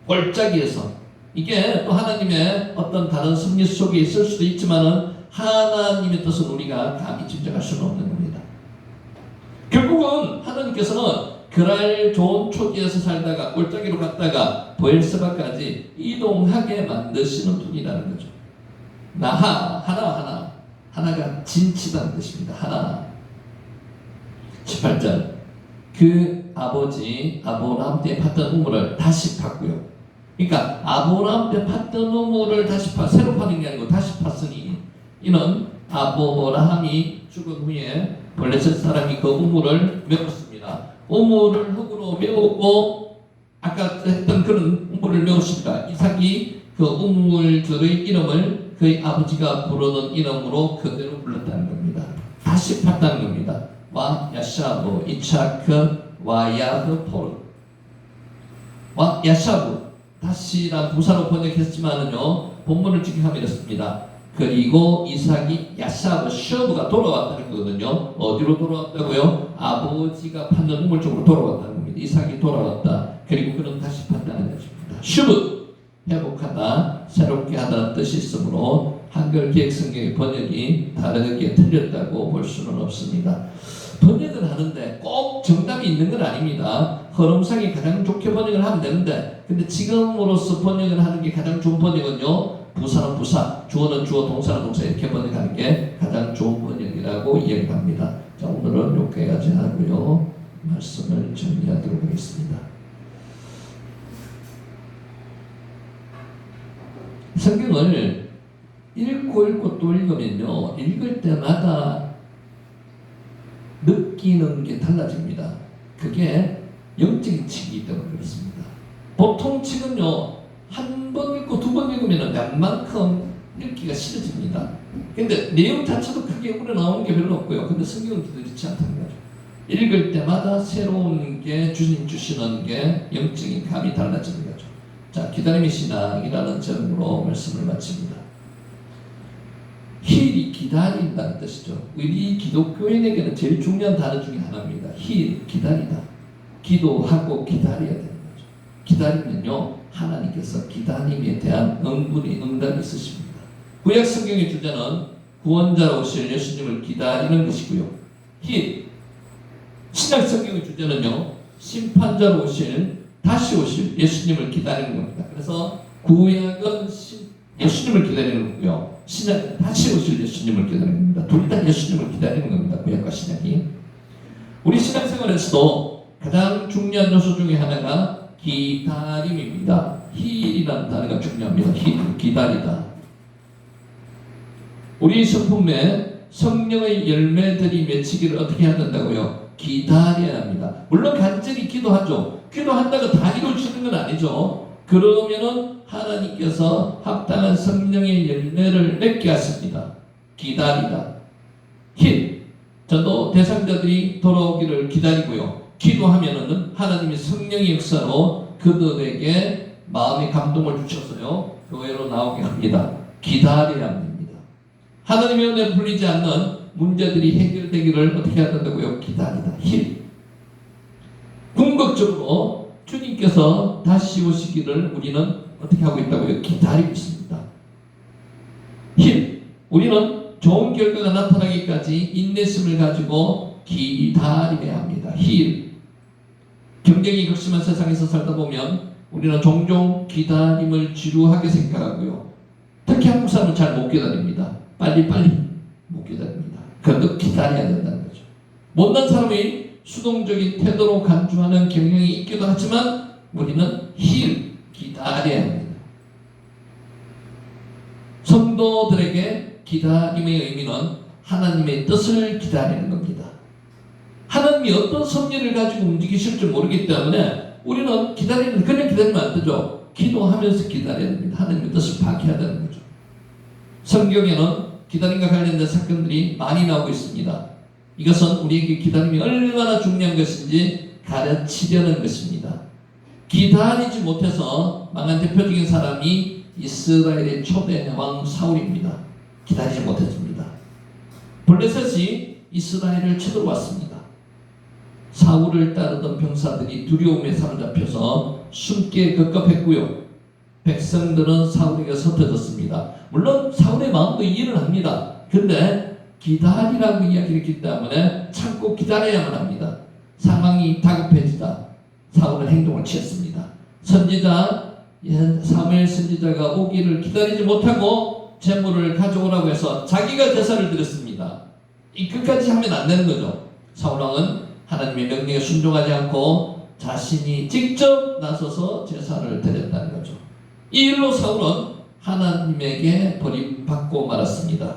골짜기에서. 이게 또 하나님의 어떤 다른 섭리 속에 있을 수도 있지만은 하나님의 뜻은 우리가 감히 짐작할 수는 없는 겁니다. 결국은 하나님께서는 그랄 좋은 초기에서 살다가 골짜기로 갔다가 브엘세바까지 이동하게 만드시는 분이라는 거죠. 하나가 진치다는 뜻입니다. 하나. 18절. 그 아버지 아브라함 때 팠던 우물을 다시 팠고요. 그러니까 아브라함 때 팠던 우물을 다시 새로 파는 게 아니고 다시 팠으니 이는 아브라함이 죽은 후에 블레셋 사람이 그 우물을 메웠습니다. 우물을 흙으로 메웠고 아까 했던 그런 우물을 메웠습니다. 이삭이 그 우물들의 이름을 그의 아버지가 부르는 이름으로 그대로 불렀다는 겁니다. 다시 팠다는 겁니다. 와 야샤브 이차크 와 야흐포르 와 야샤브 다시란 부사로 번역했지만은요 본문을 직역하면 이렇습니다. 그리고 이삭이 야샤브 셔브가 돌아왔다는 거거든요. 어디로 돌아왔다고요? 아버지가 팠는 우물 쪽으로 돌아왔다는 겁니다. 이삭이 돌아왔다. 그리고 그는 다시 팠다는 것입니다. 슈브 회복하다, 새롭게 하다는 뜻이 있으므로 한글 기획성경의 번역이 다르게 틀렸다고 볼 수는 없습니다. 번역을 하는데 꼭 정답이 있는 건 아닙니다. 흐름상이 가장 좋게 번역을 하면 되는데 근데 지금으로서 번역을 하는 게 가장 좋은 번역은요 부사는 부사, 주어는 주어, 동사는 동사 이렇게 번역하는 게 가장 좋은 번역이라고 이야기합니다. 자, 오늘은 여기까지 하고요 말씀을 정리하도록 하겠습니다. 성경을 읽고 또 읽으면요 읽을 때마다 느끼는 게 달라집니다. 그게 영적인 칙이기 때문에 그렇습니다. 보통 칙은요 한 번 읽고 두 번 읽으면 웬만큼 읽기가 싫어집니다. 근데 내용 자체도 크게 우러나오는 게 별로 없고요. 근데 성경은 그렇지 않다는 거죠. 읽을 때마다 새로운 게 주님 주시는 게 영적인 감이 달라지는 거죠. 자, 기다림의 신앙이라는 제목으로 말씀을 마칩니다. 힐이 기다린다는 뜻이죠. 우리 기독교인에게는 제일 중요한 단어 중에 하나입니다. 힐, 기다리다. 기도하고 기다려야 되는 거죠. 기다리면요 하나님께서 기다림에 대한 응답이 있으십니다. 구약 성경의 주제는 구원자로 오실 예수님을 기다리는 것이고요. 힐, 신약 성경의 주제는요 심판자로 오실 다시 오실 예수님을 기다리는 겁니다. 그래서 구약은 예수님을 기다리는 거고요. 신약은 다시 오실 예수님을 기다리는 겁니다. 둘 다 예수님을 기다리는 겁니다. 구약과 신약이. 우리 신앙생활에서도 가장 중요한 요소 중에 하나가 기다림입니다. 힐이라는 단어가 중요합니다. 힐, 기다리다. 우리 성품에 성령의 열매들이 맺히기를 어떻게 해야 된다고요? 기다려야 합니다. 물론 간절히 기도하죠. 기도한다고 다 이루어지는 건 아니죠. 그러면은 하나님께서 합당한 성령의 열매를 맺게 하십니다. 기다리다. 힐. 저도 대상자들이 돌아오기를 기다리고요. 기도하면은 하나님의 성령의 역사로 그들에게 마음의 감동을 주셔서요. 교회로 나오게 합니다. 기다려야 합니다. 하나님의 은혜를 풀리지 않는 문제들이 해결되기를 어떻게 해야 된다고요? 기다리다. 힐. 궁극적으로 주님께서 다시 오시기를 우리는 어떻게 하고 있다고요? 기다리고 있습니다. 힐. 우리는 좋은 결과가 나타나기까지 인내심을 가지고 기다려야 합니다. 힐. 경쟁이 극심한 세상에서 살다 보면 우리는 종종 기다림을 지루하게 생각하고요. 특히 한국 사람은 잘 못 기다립니다. 빨리빨리 못 기다립니다. 그래도 기다려야 된다는 거죠. 못난 사람이 수동적인 태도로 간주하는 경향이 있기도 하지만 우리는 힐, 기다려야 합니다. 성도들에게 기다림의 의미는 하나님의 뜻을 기다리는 겁니다. 하나님이 어떤 섭리를 가지고 움직이실지 모르기 때문에 우리는 그냥 기다리면 안 되죠. 기도하면서 기다려야 됩니다. 하나님의 뜻을 파악해야 되는 거죠. 성경에는 기다림과 관련된 사건들이 많이 나오고 있습니다. 이것은 우리에게 기다림이 얼마나 중요한 것인지 가르치려는 것입니다. 기다리지 못해서 망한 대표적인 사람이 이스라엘의 초대 왕 사울입니다. 기다리지 못했습니다. 블레셋이 이스라엘을 쳐들어왔습니다. 사울을 따르던 병사들이 두려움에 사로잡혀서 숨기에 급급했고요. 백성들은 사울에게 흩어졌습니다. 물론 사울의 마음도 이해를 합니다. 근데 기다리라고 이야기했기 때문에 참고 기다려야만 합니다. 상황이 다급해지다 사울은 행동을 취했습니다. 선지자 사무엘 선지자가 오기를 기다리지 못하고 제물을 가져오라고 해서 자기가 제사를 드렸습니다. 이 끝까지 하면 안 되는 거죠. 사울왕은 하나님의 명령에 순종하지 않고 자신이 직접 나서서 제사를 드렸다는 거죠. 이 일로 사울은 하나님에게 버림받고 말았습니다.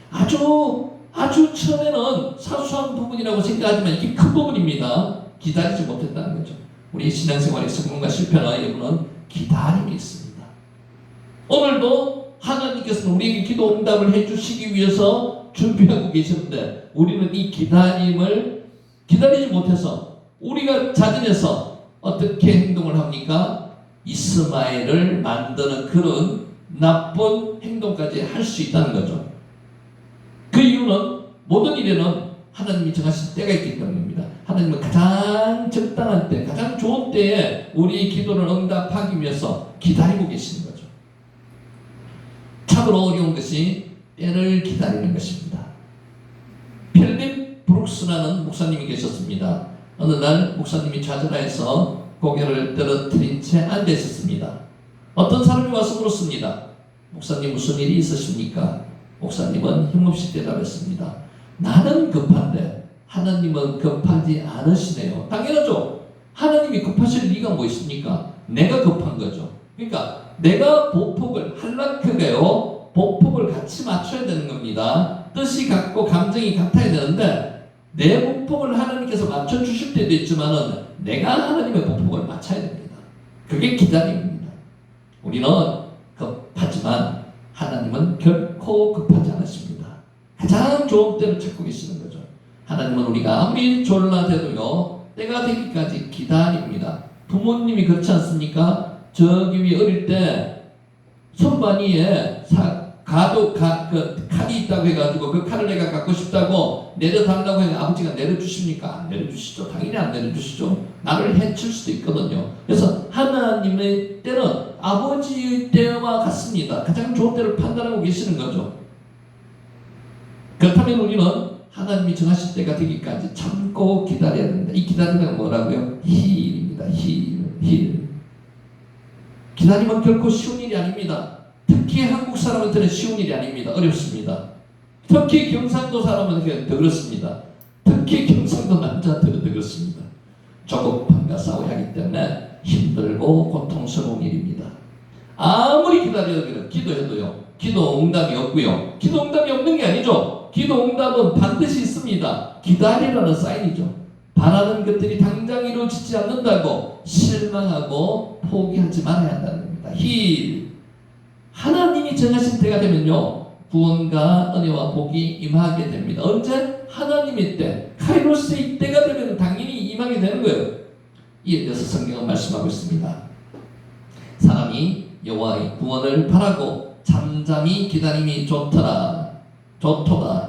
아주 처음에는 사소한 부분이라고 생각하지만 이게 큰 부분입니다. 기다리지 못했다는 거죠. 우리 신앙생활의 성공과 실패나 여부는 기다림이 있습니다. 오늘도 하나님께서는 우리에게 기도 응답을 해주시기 위해서 준비하고 계셨는데 우리는 이 기다림을 기다리지 못해서 우리가 자진해서 어떻게 행동을 합니까? 이스마엘을 만드는 그런 나쁜 행동까지 할 수 있다는 거죠. 그 이유는 모든 일에는 하나님이 정하신 때가 있기 때문입니다. 하나님은 가장 적당한 때, 가장 좋은 때에 우리의 기도를 응답하기 위해서 기다리고 계시는 거죠. 참으로 어려운 것이 때를 기다리는 것입니다. 필립 브룩스라는 목사님이 계셨습니다. 어느 날 목사님이 좌절해서 고개를 떨어뜨린 채 앉아 있었습니다. 어떤 사람이 와서 물었습니다. 목사님 무슨 일이 있으십니까? 목사님은 힘없이 대답했습니다. 나는 급한데 하나님은 급하지 않으시네요. 당연하죠. 하나님이 급하실 리가 뭐 있습니까? 내가 급한 거죠. 그러니까 내가 보폭을 하려크게요. 보폭을 같이 맞춰야 되는 겁니다. 뜻이 같고 감정이 같아야 되는데 내 보폭을 하나님께서 맞춰주실 때도 있지만은 내가 하나님의 보폭을 맞춰야 됩니다. 그게 기다림입니다. 우리는 급하지만 하나님은 결코 급하지 않으십니다. 가장 좋은 때를 찾고 계시는 거죠. 하나님은 우리가 아무리 졸라대도요 때가 되기까지 기다립니다. 부모님이 그렇지 않습니까? 저기 위에 어릴 때 손바니에 칼이 있다고 해가지고 그 칼을 내가 갖고 싶다고 내려달라고 해서 아버지가 내려주십니까? 안 내려주시죠. 당연히 안 내려주시죠. 나를 해칠 수도 있거든요. 그래서 하나님의 때는 아버지의 때와 같습니다. 가장 좋은 때를 판단하고 계시는 거죠. 그렇다면 우리는 하나님이 정하실 때가 되기까지 참고 기다려야 됩니다. 이 기다림은 뭐라고요? 힐입니다. 힐. 기다림은 결코 쉬운 일이 아닙니다. 특히 한국 사람한테는 쉬운 일이 아닙니다. 어렵습니다. 특히 경상도 사람한테는 더 그렇습니다. 특히 경상도 남자한테는 더 그렇습니다. 조급함과 싸워야 하기 때문에 힘들고 고통스러운 일입니다. 아무리 기다려도 기도해도요. 기도 응답이 없고요. 기도 응답이 없는 게 아니죠. 기도 응답은 반드시 있습니다. 기다리라는 사인이죠. 바라는 것들이 당장 이루어지지 않는다고 실망하고 포기하지 말아야 한다는 겁니다. 하나님이 정하신 때가 되면요 구원과 은혜와 복이 임하게 됩니다. 언제? 하나님의 때, 카이로스의 때가 되면 당연히 임하게 되는 거예요. 이에 대해서 성경은 말씀하고 있습니다. 사람이 여호와의 구원을 바라고 잠잠히 기다림이 좋도다.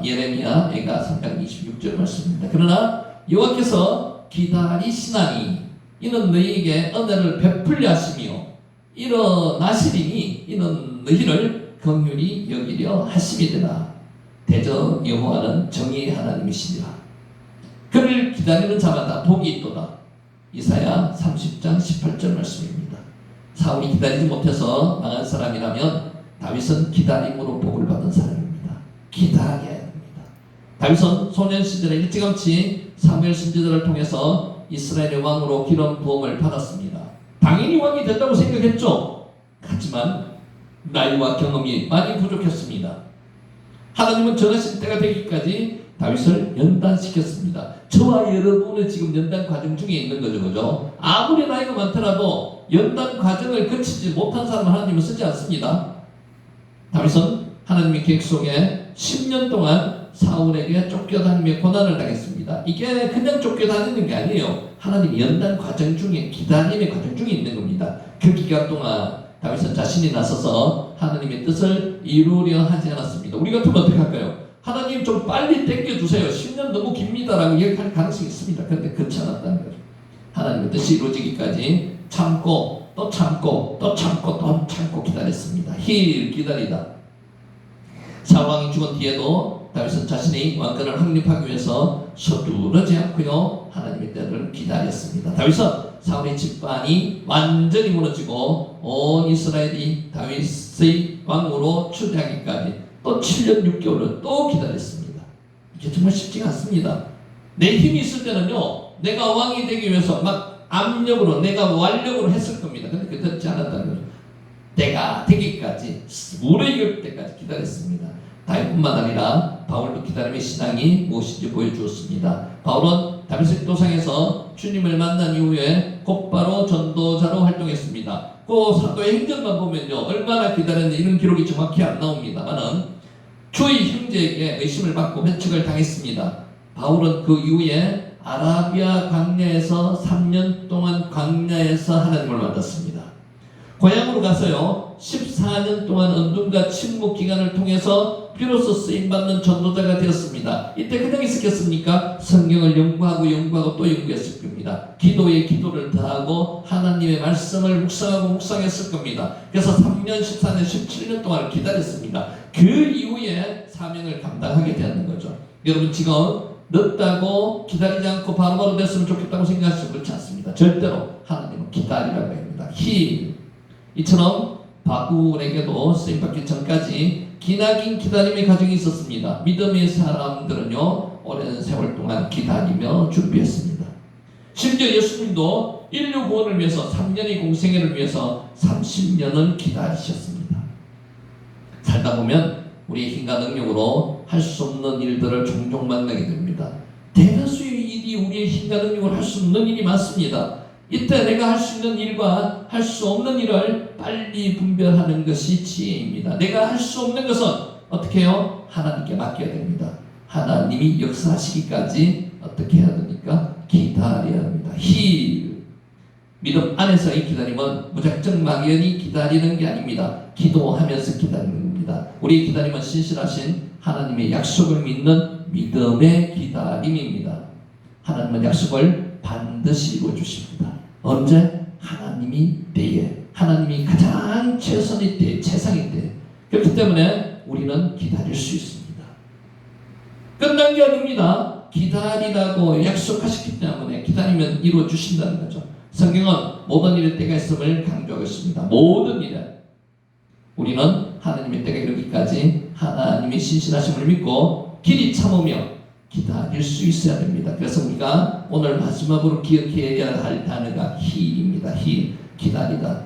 예레미야 애가 3장 26절 말씀입니다. 그러나 여호와께서 기다리시나니 이는 너희에게 은혜를 베풀려 하시며 일어나시리니 이는 너희를 긍휼히 여기려 하심이되라. 대저 여호와는 정의의 하나님이시니라. 그를 기다리는 자마다 복이 있도다. 이사야 30장 18절 말씀입니다. 사울이 기다리지 못해서 망한 사람이라면 다윗은 기다림으로 복을 받은 사람입니다. 기다려야 됩니다. 다윗은 소년 시절에 일찌감치 사무엘 선지자를 통해서 이스라엘의 왕으로 기름 부음을 받았습니다. 당연히 왕이 된다고 생각했죠. 하지만 나이와 경험이 많이 부족했습니다. 하나님은 정하신 때가 되기까지 다윗을 연단시켰습니다. 저와 여러분은 지금 연단 과정 중에 있는 거죠. 그죠? 아무리 나이가 많더라도 연단 과정을 거치지 못한 사람은 하나님은 쓰지 않습니다. 다윗은 하나님의 계획 속에 10년 동안 사울에게 쫓겨다니며 고난을 당했습니다. 이게 그냥 쫓겨다니는 게 아니에요. 하나님의 연단 과정 중에, 기다림의 과정 중에 있는 겁니다. 그 기간 동안 다윗은 자신이 나서서 하나님의 뜻을 이루려 하지 않았습니다. 우리 같으면 어떻게 할까요? 하나님 좀 빨리 땡겨주세요. 10년 너무 깁니다 라고 얘기할 가능성이 있습니다. 그런데 그렇지 않았다는 거죠. 하나님의 뜻이 이루어지기까지 참고 또 참고 또 참고 또 참고 기다렸습니다. 기다리다. 사울왕이 죽은 뒤에도 다윗은 자신의 왕권을 확립하기 위해서 서두르지 않고요, 하나님의 때를 기다렸습니다. 다윗은 사울의 집반이 완전히 무너지고 온 이스라엘이 다윗의 왕으로 추대하기까지 또 7년 6개월을 또 기다렸습니다. 이게 정말 쉽지가 않습니다. 내 힘이 있을 때는요, 내가 왕이 되기 위해서 막 압력으로, 내가 완력으로 했을 겁니다. 근데 그게 되지 않았다는 거죠. 때가 되기까지, 무르익을 때까지 기다렸습니다. 다윗뿐만 아니라 바울도 기다림의 신앙이 무엇인지 보여주었습니다. 바울은 다메섹 도상에서 주님을 만난 이후에 곧바로 전도자로 활동했습니다. 그 사도의 행전만 보면요, 얼마나 기다렸는지 이런 기록이 정확히 안 나옵니다만은 주의 형제에게 의심을 받고 회척을 당했습니다. 바울은 그 이후에 아라비아 광야에서 3년 동안 광야에서 하나님을 만났습니다. 고향으로 가서요, 14년 동안 은둔과 침묵 기간을 통해서 비로소 쓰임받는 전도자가 되었습니다. 이때 그냥 있었겠습니까? 성경을 연구하고 또 연구했을 겁니다. 기도에 기도를 더하고 하나님의 말씀을 묵상했을 겁니다. 그래서 3년, 14년, 17년 동안 기다렸습니다. 그 이후에 사명을 감당하게 되는 거죠. 여러분, 지금 늦다고 기다리지 않고 바로바로 됐으면 좋겠다고 생각하시죠? 그렇지 않습니다. 절대로 하나님은 기다리라고 합니다. 이처럼 바울에게도 쓰임받기 전까지 기나긴 기다림의 과정이 있었습니다. 믿음의 사람들은요, 오랜 세월 동안 기다리며 준비했습니다. 심지어 예수님도 인류 구원을 위해서 3년의 공생애를 위해서 30년을 기다리셨습니다. 살다 보면 우리의 힘과 능력으로 할 수 없는 일들을 종종 만나게 됩니다. 대다수의 일이 우리의 힘과 능력으로 할 수 없는 일이 많습니다. 이때 내가 할 수 있는 일과 할 수 없는 일을 빨리 분별하는 것이 지혜입니다. 내가 할 수 없는 것은 어떻게 해요? 하나님께 맡겨야 됩니다. 하나님이 역사하시기까지 어떻게 해야 됩니까? 기다려야 합니다. 믿음 안에서의 기다림은 무작정 막연히 기다리는 게 아닙니다. 기도하면서 기다리는 겁니다. 우리의 기다림은 신실하신 하나님의 약속을 믿는 믿음의 기다림입니다. 하나님은 약속을 반드시 이루어 주십니다. 언제? 하나님이 때에, 하나님이 가장 최선의 때, 최상의 때. 그렇기 때문에 우리는 기다릴 수 있습니다. 끝난 게 아닙니다. 기다리라고 약속하셨기 때문에 기다리면 이루어 주신다는 거죠. 성경은 모든 일에 때가 있음을 강조하고 있습니다. 모든 일에 우리는 하나님의 때가 이르기까지 하나님의 신실하심을 믿고 길이 참으며 기다릴 수 있어야 됩니다. 그래서 우리가 오늘 마지막으로 기억해야 할 단어가 입니다. 기다리다.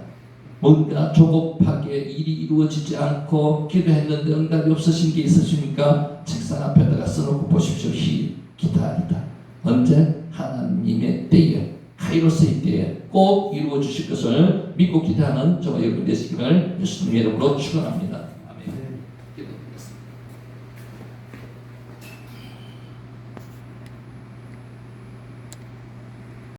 뭔가 조급하게 일이 이루어지지 않고 기도했는데 응답이 없으신 게 있으십니까? 책상 앞에다가 써놓고 보십시오. 기다리다. 언제? 하나님의 때에, 카이로스의 때에 꼭 이루어 주실 것을 믿고 기대하는 저와 여러분 되시기를 예수님의 이름으로 축원합니다.